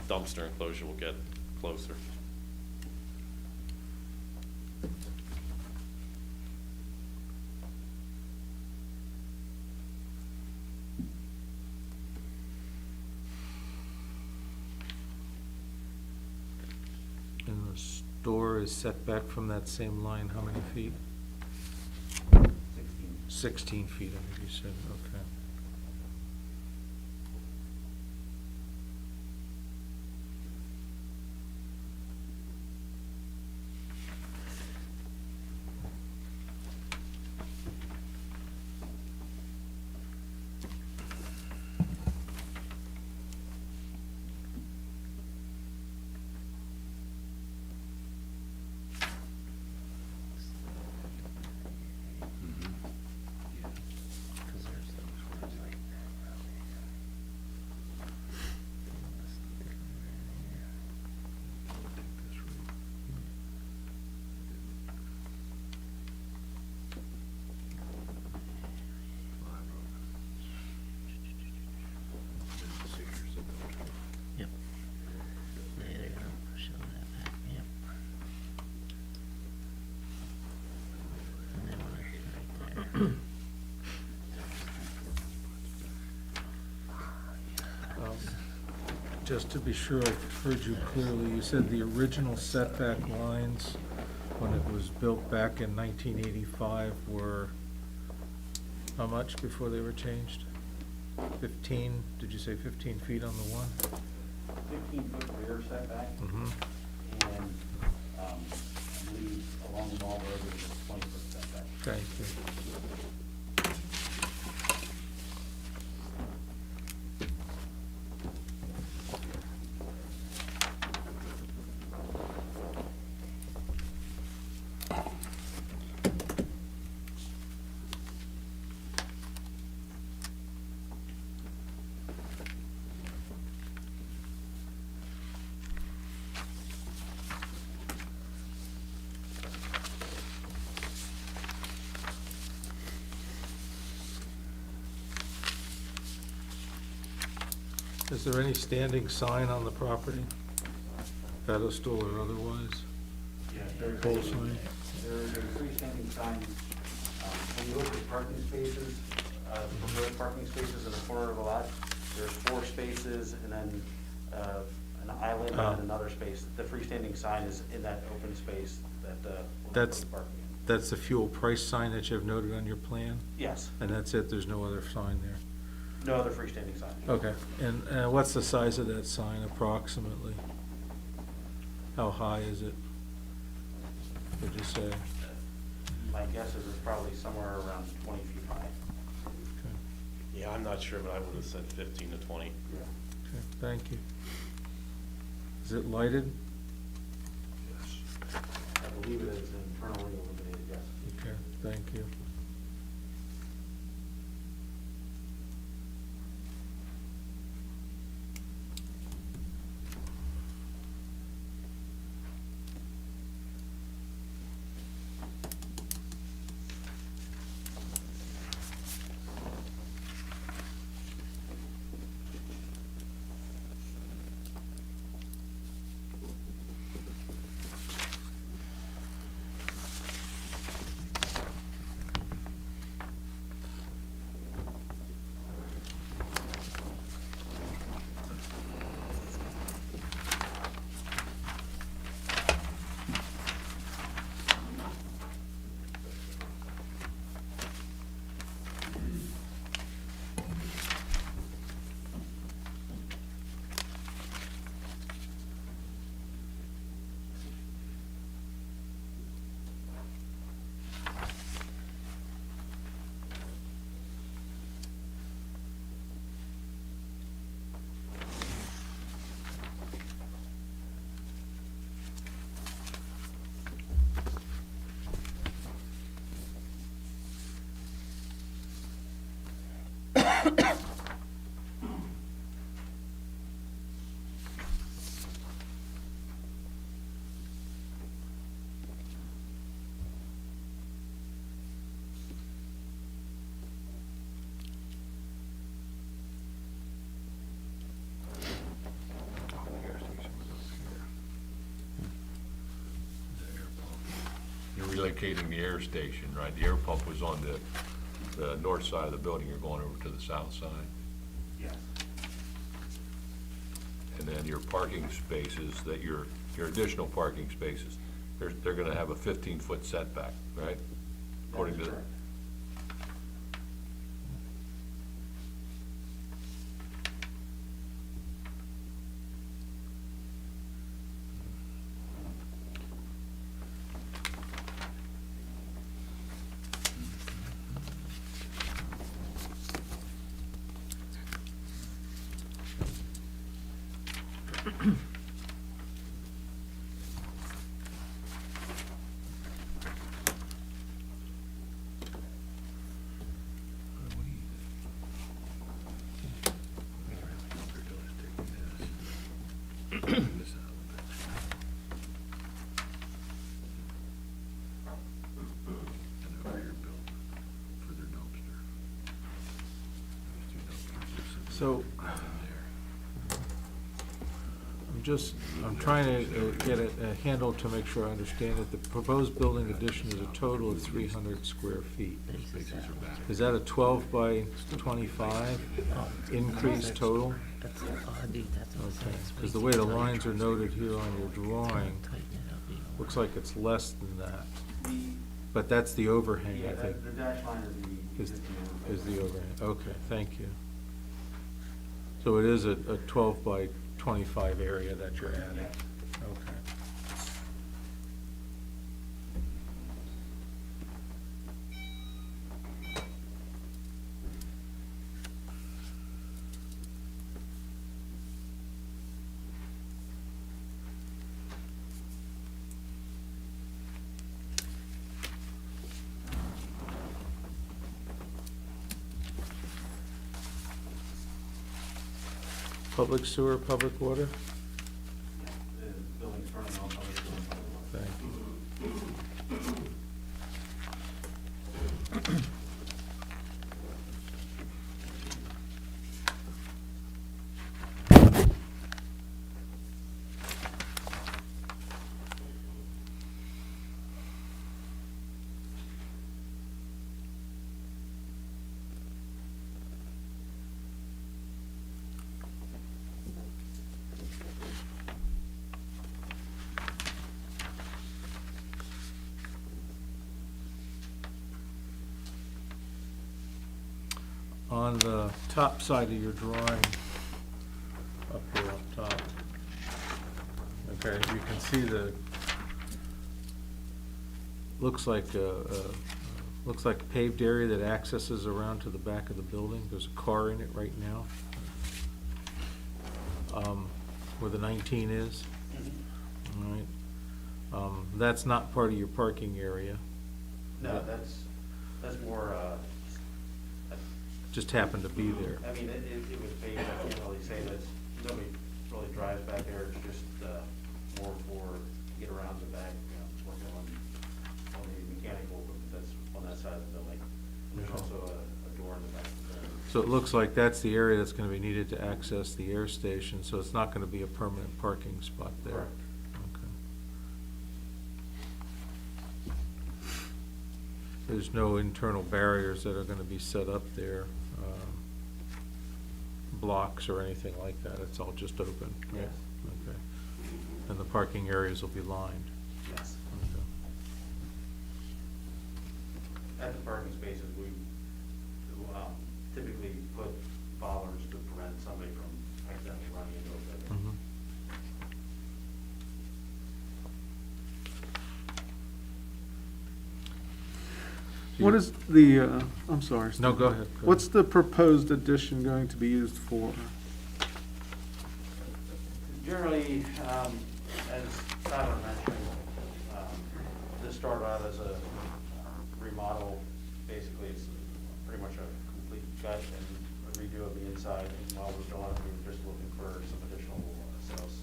dumpster enclosure will get closer. And the store is set back from that same line, how many feet? 16 feet, I think you said, okay. Yep. Yeah, they're gonna show that back, yep. And then right there. Just to be sure I heard you clearly, you said the original setback lines, when it was built back in 1985, were how much before they were changed? 15, did you say 15 feet on the one? 15-foot rear setback, Mm-hmm. and I believe along the mall road, it's a 20-foot setback. Thank you. Is there any standing sign on the property? Pedestal or otherwise? Yeah, there's Pole a, sign? there's a freestanding sign, when you look at parking spaces, proposed parking spaces in the corner of the lot, there's 4 spaces and then, an island and then another space. The freestanding sign is in that open space that, we're That's, parking in. that's the fuel price sign that you have noted on your plan? Yes, And that's it, there's no other sign there? no other freestanding sign. Okay, and what's the size of that sign approximately? How high is it? Would you say? My guess is it's probably somewhere around 20 feet high. Okay, Yeah, I'm not sure, but I would have said 15 to 20. okay, thank you. Is it lighted? I believe it is internally illuminated, yes. Okay, thank you. You're relocating the air station, right? The air pump was on the north side of the building, you're going over to the south side? Yes. And then your parking spaces, that your additional parking spaces, they're gonna have a 15-foot setback, right? According That is to, correct. So, I'm trying to get a handle to make sure I understand it. The proposed building addition is a total of 300 square feet. Is that a 12 by 25 increase total? Because the way the lines are noted here on your drawing, looks like it's less than that. But that's the overhang, I think. The dash line is the. Is the overhang, okay, thank you. So it is a 12 by 25 area that you're adding? Okay. Public sewer, public water? The building's running on public sewer. Thank you. On the top side of your drawing, up here up top, okay, you can see looks like a paved area that accesses around to the back of the building. There's a car in it right now, where the 19 is. All right. That's not part of your parking area. No, that's more, Just happened to be there. I mean, it was paved, I can't really say that, nobody really drives back there, it's just, more for, get around the back, working on the mechanical equipment that's on that side of the building. And there's also a door in the back of the building. So it looks like that's the area that's gonna be needed to access the air station, so it's not gonna be a permanent parking spot there. Correct. Okay. There's no internal barriers that are gonna be set up there, blocks or anything like that, it's all just open? right? Yes. Okay. And the parking areas will be lined? Yes. Okay. At the parking spaces, we typically put bollards to prevent somebody from accidentally running into a building. Mhm. What is the, I'm sorry. No, Steve. go ahead. What's the proposed addition going to be used for? Generally, as Tyler mentioned, this started out as a remodel. Basically, it's pretty much a complete gut and a redo of the inside. And while we're still on, we were just looking for some additional sales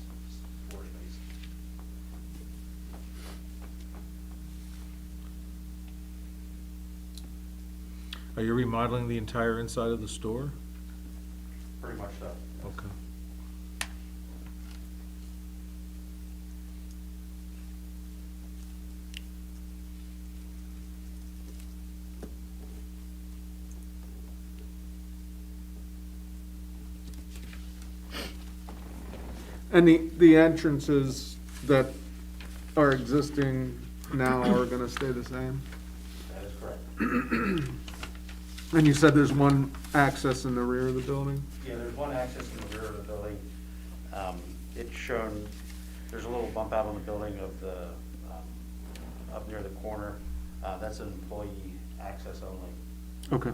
floor space. Are you remodeling the entire inside of the store? Pretty much so. Okay. And the entrances that are existing now are gonna stay the same? That is correct. And you said there's one access in the rear of the building? Yeah, there's one access in the rear of the building. It's shown, there's a little bump out on the building of the, up near the corner. That's an employee access only. Okay.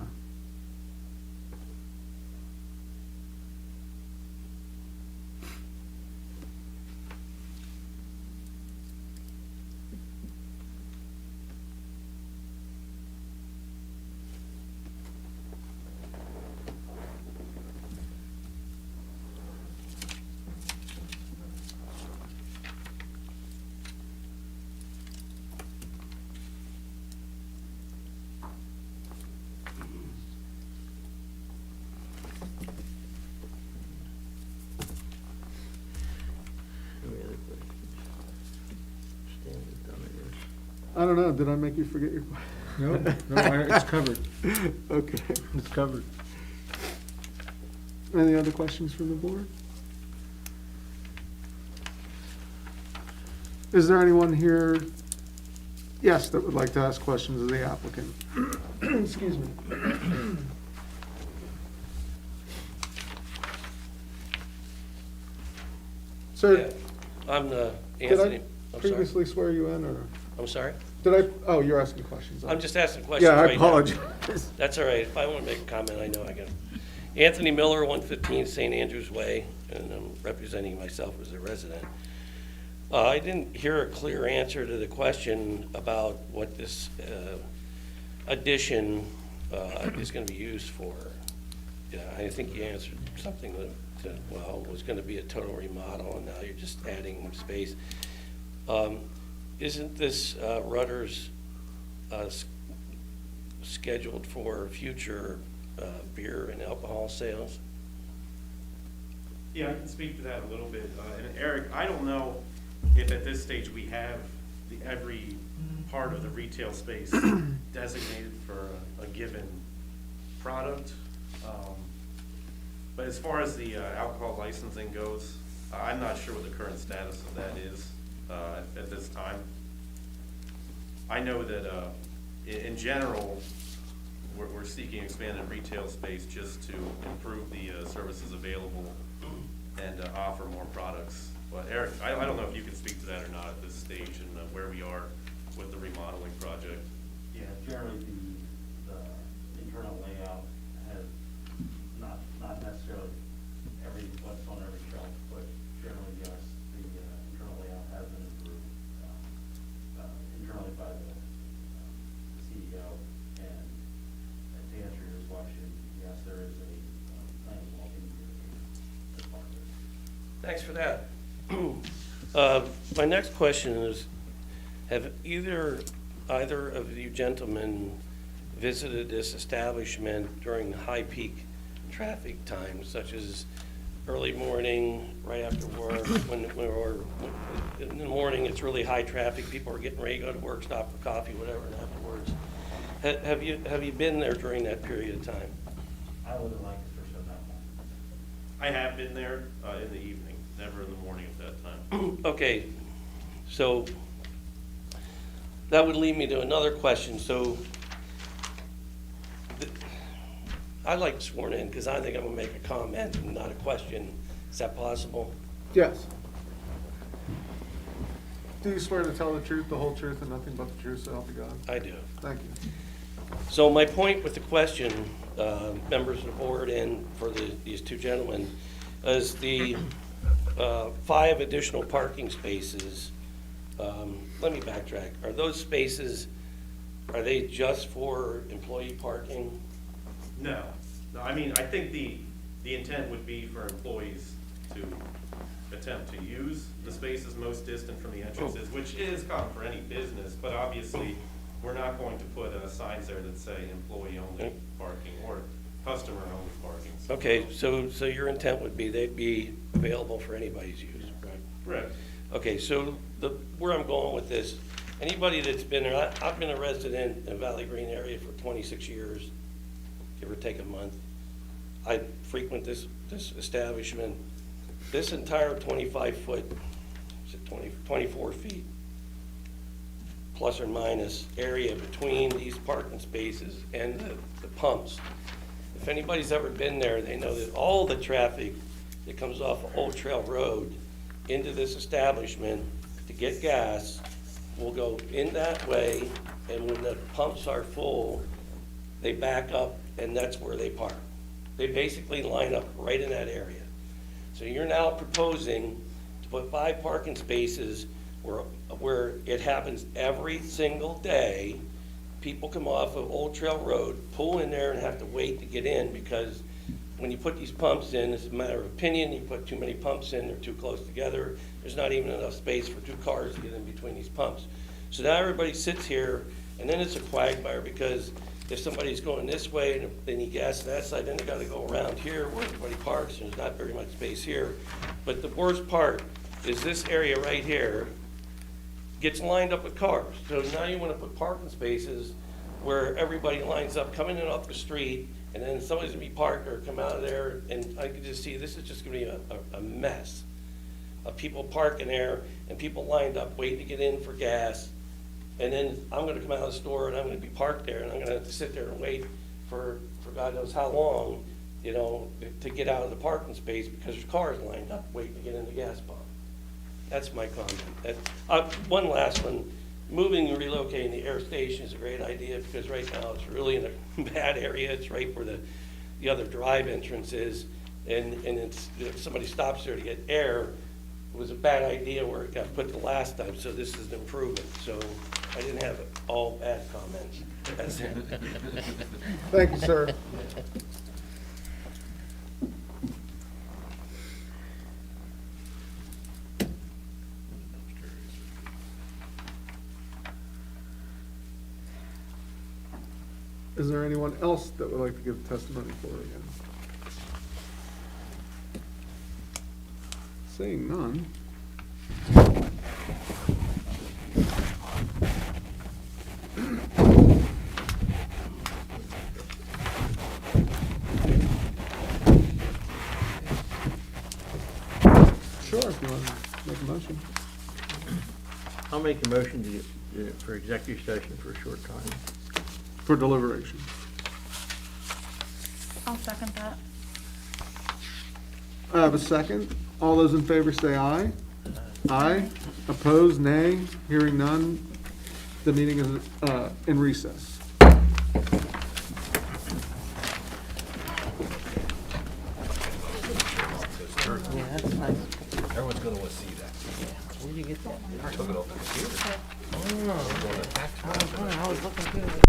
I don't know, did I make you forget your question? No, it's covered. Okay. It's covered. Any other questions from the board? Is there anyone here, yes, that would like to ask questions of the applicant? Excuse me. Sir, I'm did Anthony. I I'm sorry. previously swear you in, or I'm sorry? did I, oh, you're asking questions. I'm just asking questions Yeah, I right now. apologize. That's all right. If I want to make a comment, I know I can. Anthony Miller, 115 St. Andrews Way, and I'm representing myself as a resident. I didn't hear a clear answer to the question about what this addition is going to be used for. Yeah, I think you answered something well, it was going to be a total remodel, and now you're just adding space. Isn't this Rutter's scheduled for future beer and alcohol sales? Yeah, I can speak to that a little bit. And Eric, I don't know if at this stage we have every part of the retail space designated for a given product. But as far as the alcohol licensing goes, I'm not sure what the current status of that is at this time. I know that in general, we're seeking expanded retail space just to improve the services available and offer more products. But Eric, I don't know if you can speak to that or not at this stage and where we are with the remodeling project. Yeah, generally the internal layout has not necessarily what's on every shelf, but generally, yes, the internal layout has been improved internally by the CEO. And to answer your question, yes, there is a plan walking as part of it. Thanks for that. My next question is, have either of you gentlemen visited this establishment during high peak traffic times, such as early morning, right after work, or in the morning, it's really high traffic, people are getting ready to go to work, stop for coffee, whatever, and afterwards. Have you been there during that period of time? I wouldn't like to pursue that one. I have been there in the evening, never in the morning at that time. Okay, so that would lead me to another question. So I'd like sworn in because I think I'm going to make a comment and not a question. Is that possible? Yes. Do you swear to tell the truth, the whole truth, and nothing but the truth, so help you God? I do. Thank you. So my point with the question, members of the board and for these two gentlemen, is the 5 additional parking spaces. Let me backtrack. Are those spaces, are they just for employee parking? No, I mean, I think the intent would be for employees to attempt to use the spaces most distant from the entrances, which is common for any business, but obviously, we're not going to put signs there that say employee-only parking or customer-only parking. Okay, so your intent would be they'd be available for anybody's use, right? Correct. Okay, so where I'm going with this, anybody that's been there, I've been a resident in the Valley Green area for 26 years, give or take a month. I frequent this establishment. This entire 25-foot, is it 24 feet, plus or minus, area between these parking spaces and the pumps. If anybody's ever been there, they know that all the traffic that comes off of Old Trail Road into this establishment to get gas will go in that way, and when the pumps are full, they back up, and that's where they park. They basically line up right in that area. So you're now proposing to put 5 parking spaces where it happens every single day. People come off of Old Trail Road, pull in there and have to wait to get in, because when you put these pumps in, it's a matter of opinion, you put too many pumps in, they're too close together, there's not even enough space for 2 cars to get in between these pumps. So now everybody sits here, and then it's a quagmire, because if somebody's going this way and they need gas on that side, then they gotta go around here where everybody parks, and there's not very much space here. But the worst part is this area right here, gets lined up with cars. So now you want to put parking spaces where everybody lines up coming in off the street, and then somebody's gonna be parked or come out of there, and I can just see, this is just gonna be a mess of people parking there and people lined up waiting to get in for gas. And then I'm gonna come out of the store and I'm gonna be parked there and I'm gonna have to sit there and wait for God knows how long, you know, to get out of the parking space because there's cars lined up waiting to get in the gas pump. That's my comment. One last one. Moving and relocating the air station is a great idea because right now it's really in a bad area. It's right where the other drive entrance is. And it's, if somebody stops there to get air, it was a bad idea where it got put the last time, so this is an improvement. So I didn't have all bad comments. That's it. Thank you, sir. Is there anyone else that would like to give testimony for it again? Seeing none. Sure, if you want to make a motion. I'll make a motion for executive session for a short time. For deliberation. I'll second that. I have a second. All those in favor say aye. Aye. Opposed, nay. Hearing none. The meeting is in recess. Yeah, that's nice. Everyone's gonna wanna see that. Where'd you get that? I took it off the computer. I was looking through it.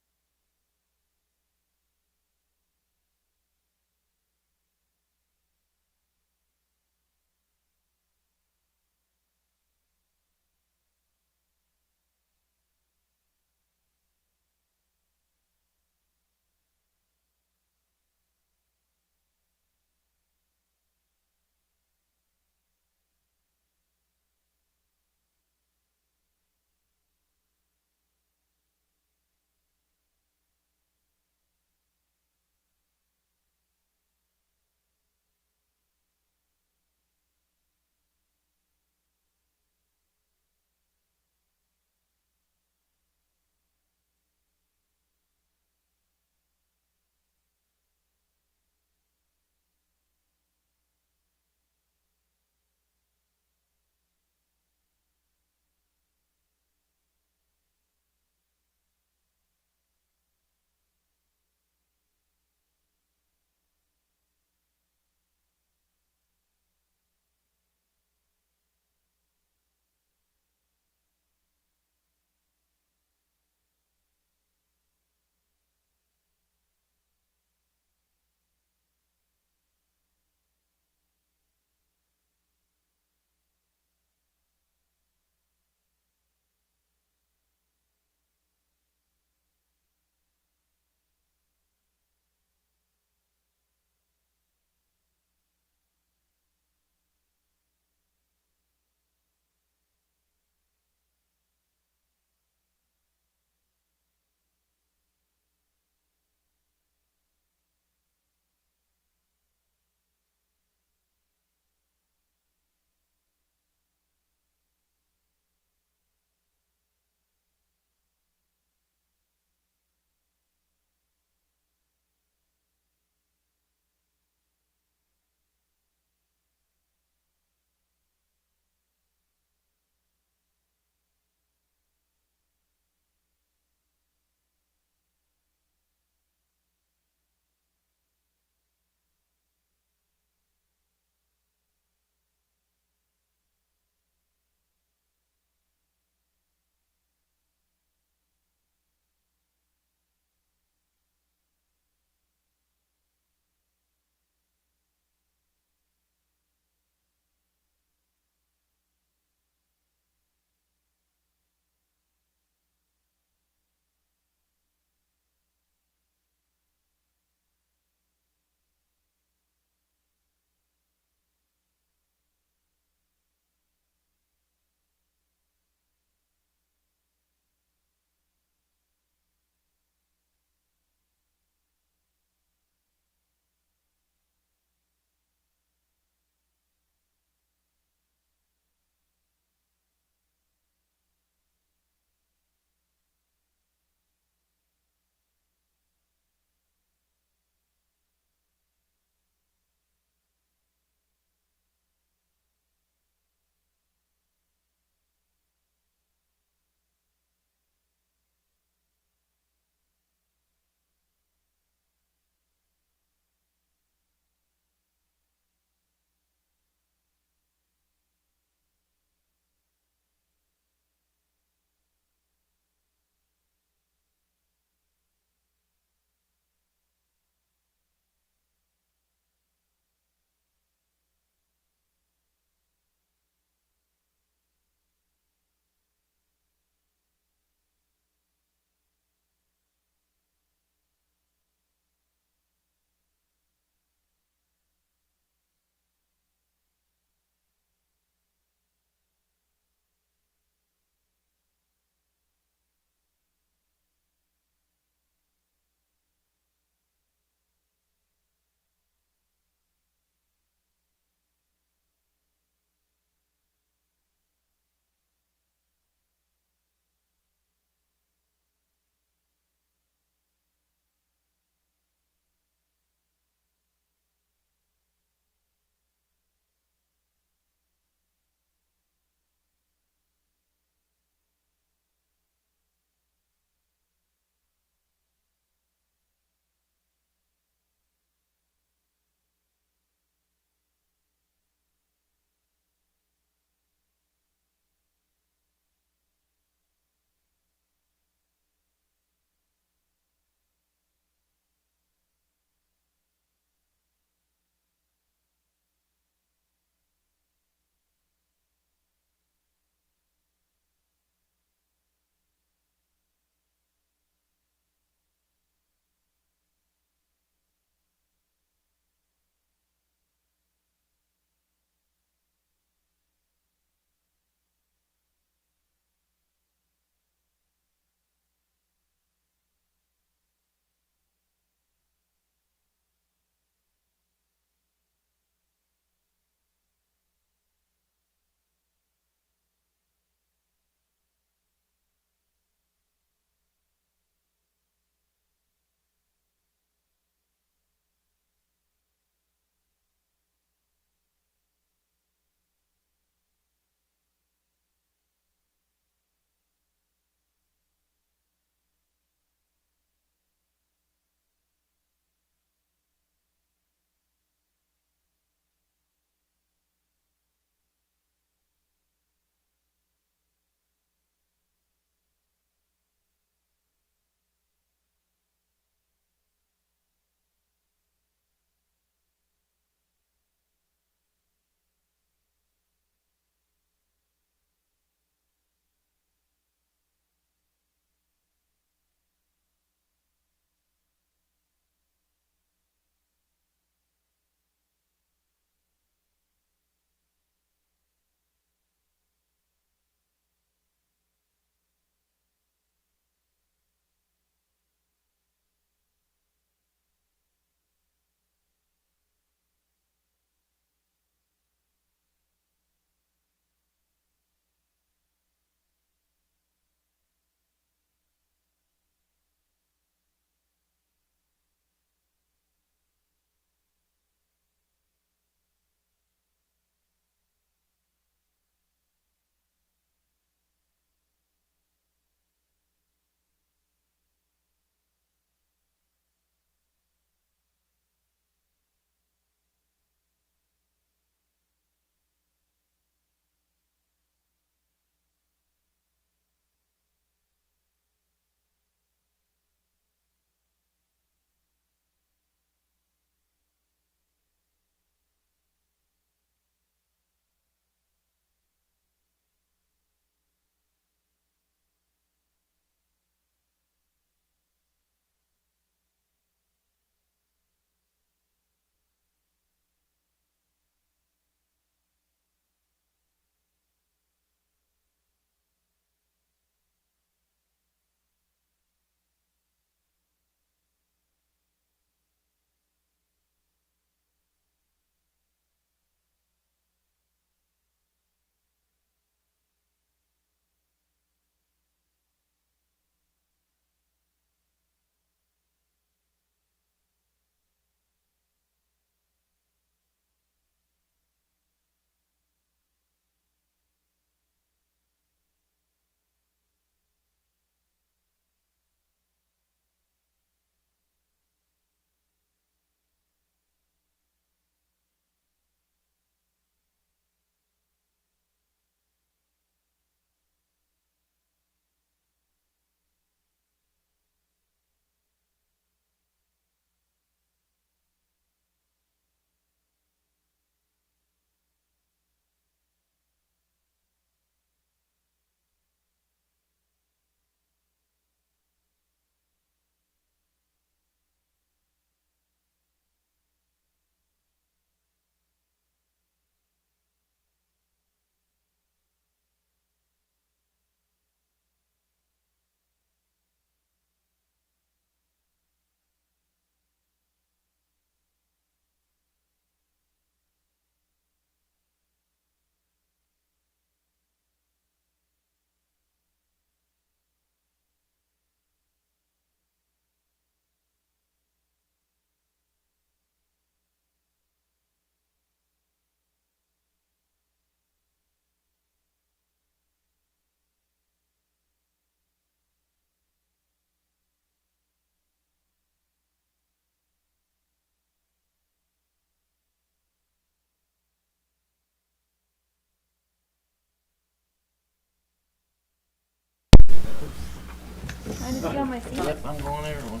Trying to see on my seat. I'm going there one.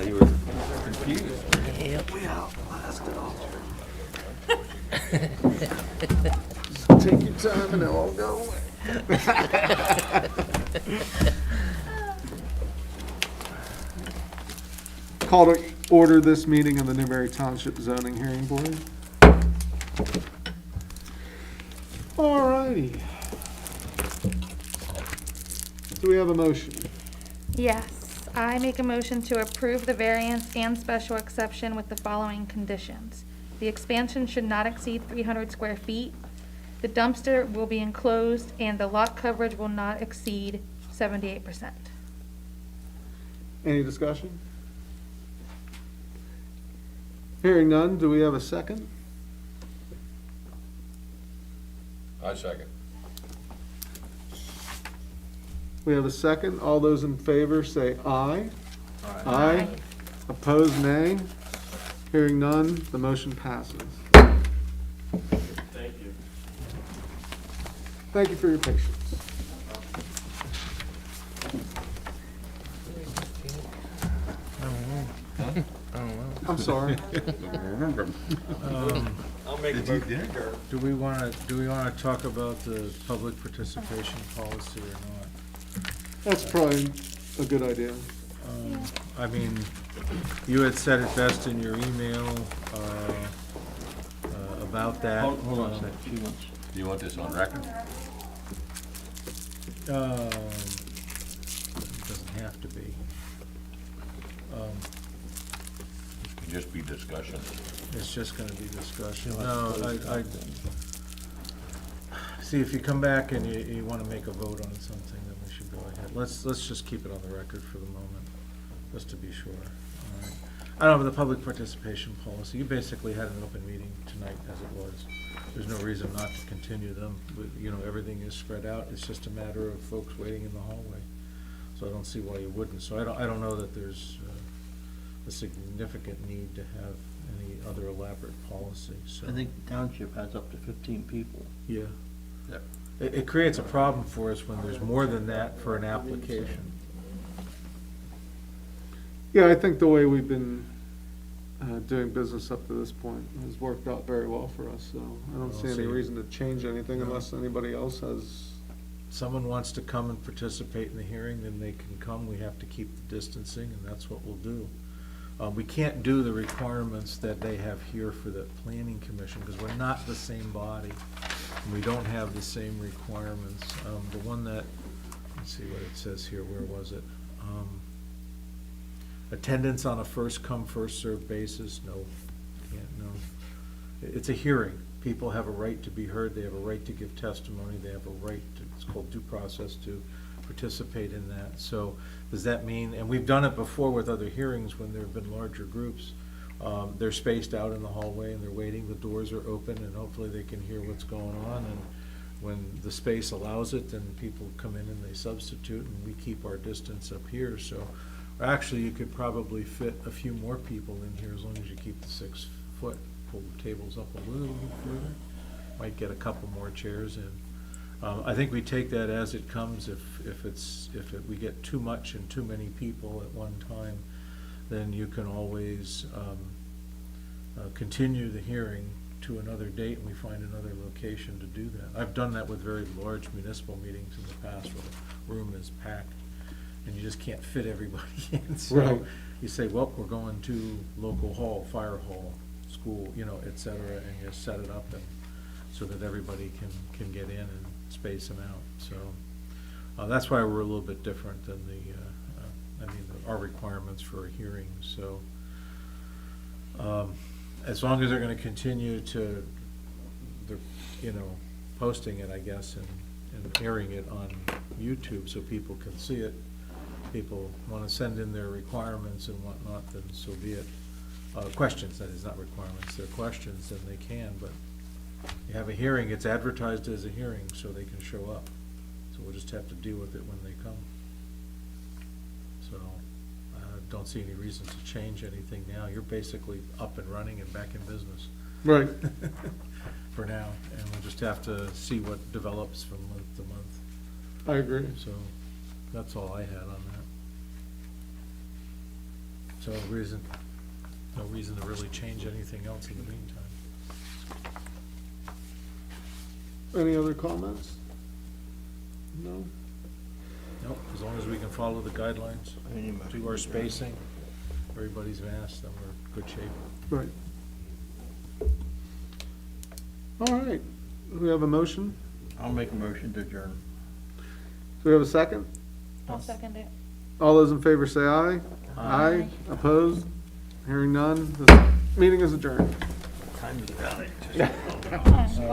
You were confused. Yep. Take your time and I'll go. Call to order this meeting of the Newberry Township Zoning Hearing Board. All righty. Do we have a motion? Yes, I make a motion to approve the variance and special exception with the following conditions. The expansion should not exceed 300 square feet. The dumpster will be enclosed and the lot coverage will not exceed 78%. Any discussion? Hearing none, do we have a second? I second. We have a second. All those in favor say aye. Aye. Opposed, nay. Hearing none, the motion passes. Thank you. Thank you for your patience. I'm sorry. I'll make a motion. Do we wanna talk about the public participation policy or not? That's probably a good idea. I mean, you had said it best in your email, about that. Hold on a second, she wants. Do you want this on record? It doesn't have to be. Just be discussion. It's just gonna be discussion. No, see, if you come back and you wanna make a vote on something, then we should go ahead. Let's just keep it on the record for the moment, just to be sure. All right. I don't know, the public participation policy, you basically had an open meeting tonight as it was. There's no reason not to continue them, but, you know, everything is spread out. It's just a matter of folks waiting in the hallway. So I don't see why you wouldn't. So I don't know that there's a significant need to have any other elaborate policy, so. I think the township has up to 15 people. Yeah. Yep. It creates a problem for us when there's more than that for an application. Yeah, I think the way we've been doing business up to this point has worked out very well for us, so I don't see any reason to change anything unless anybody else has. Someone wants to come and participate in the hearing, then they can come. We have to keep the distancing, and that's what we'll do. We can't do the requirements that they have here for the planning commission, because we're not the same body, and we don't have the same requirements. The one that, let's see what it says here, where was it? Attendance on a first-come, first-served basis, no, no. It's a hearing. People have a right to be heard, they have a right to give testimony, they have a right to, it's called due process, to participate in that. So does that mean, and we've done it before with other hearings when there have been larger groups, they're spaced out in the hallway and they're waiting, the doors are open, and hopefully they can hear what's going on, and when the space allows it, then people come in and they substitute, and we keep our distance up here. So actually, you could probably fit a few more people in here as long as you keep the 6 foot, pull the tables up a little bit further. Might get a couple more chairs in. I think we take that as it comes. If we get too much and too many people at one time, then you can always continue the hearing to another date, and we find another location to do that. I've done that with very large municipal meetings in the past where the room is packed and you just can't fit everybody in. So Right. you say, well, we're going to local hall, fire hall, school, you know, et cetera, and you set it up and so that everybody can get in and space them out. So that's why we're a little bit different than our requirements for a hearing. So as long as they're going to continue to, posting it, I guess, and airing it on YouTube so people can see it. People want to send in their requirements and whatnot, then so be it. Questions, that is, not requirements, they're questions, then they can, but you have a hearing, it's advertised as a hearing, so they can show up. So we'll just have to deal with it when they come. So I don't see any reason to change anything now. You're basically up and running and back in business. Right. For now, and we'll just have to see what develops from month to month. I agree. So that's all I had on that. So no reason to really change anything else in the meantime. Any other comments? No? Nope, as long as we can follow the guidelines, do our spacing, everybody's masked, then we're in good shape. Right. All right, we have a motion. I'll make a motion to adjourn. Do we have a second? I'll second it. All those in favor say aye. Aye. Opposed? Hearing none, the meeting is adjourned. Time is valid. Come on, go.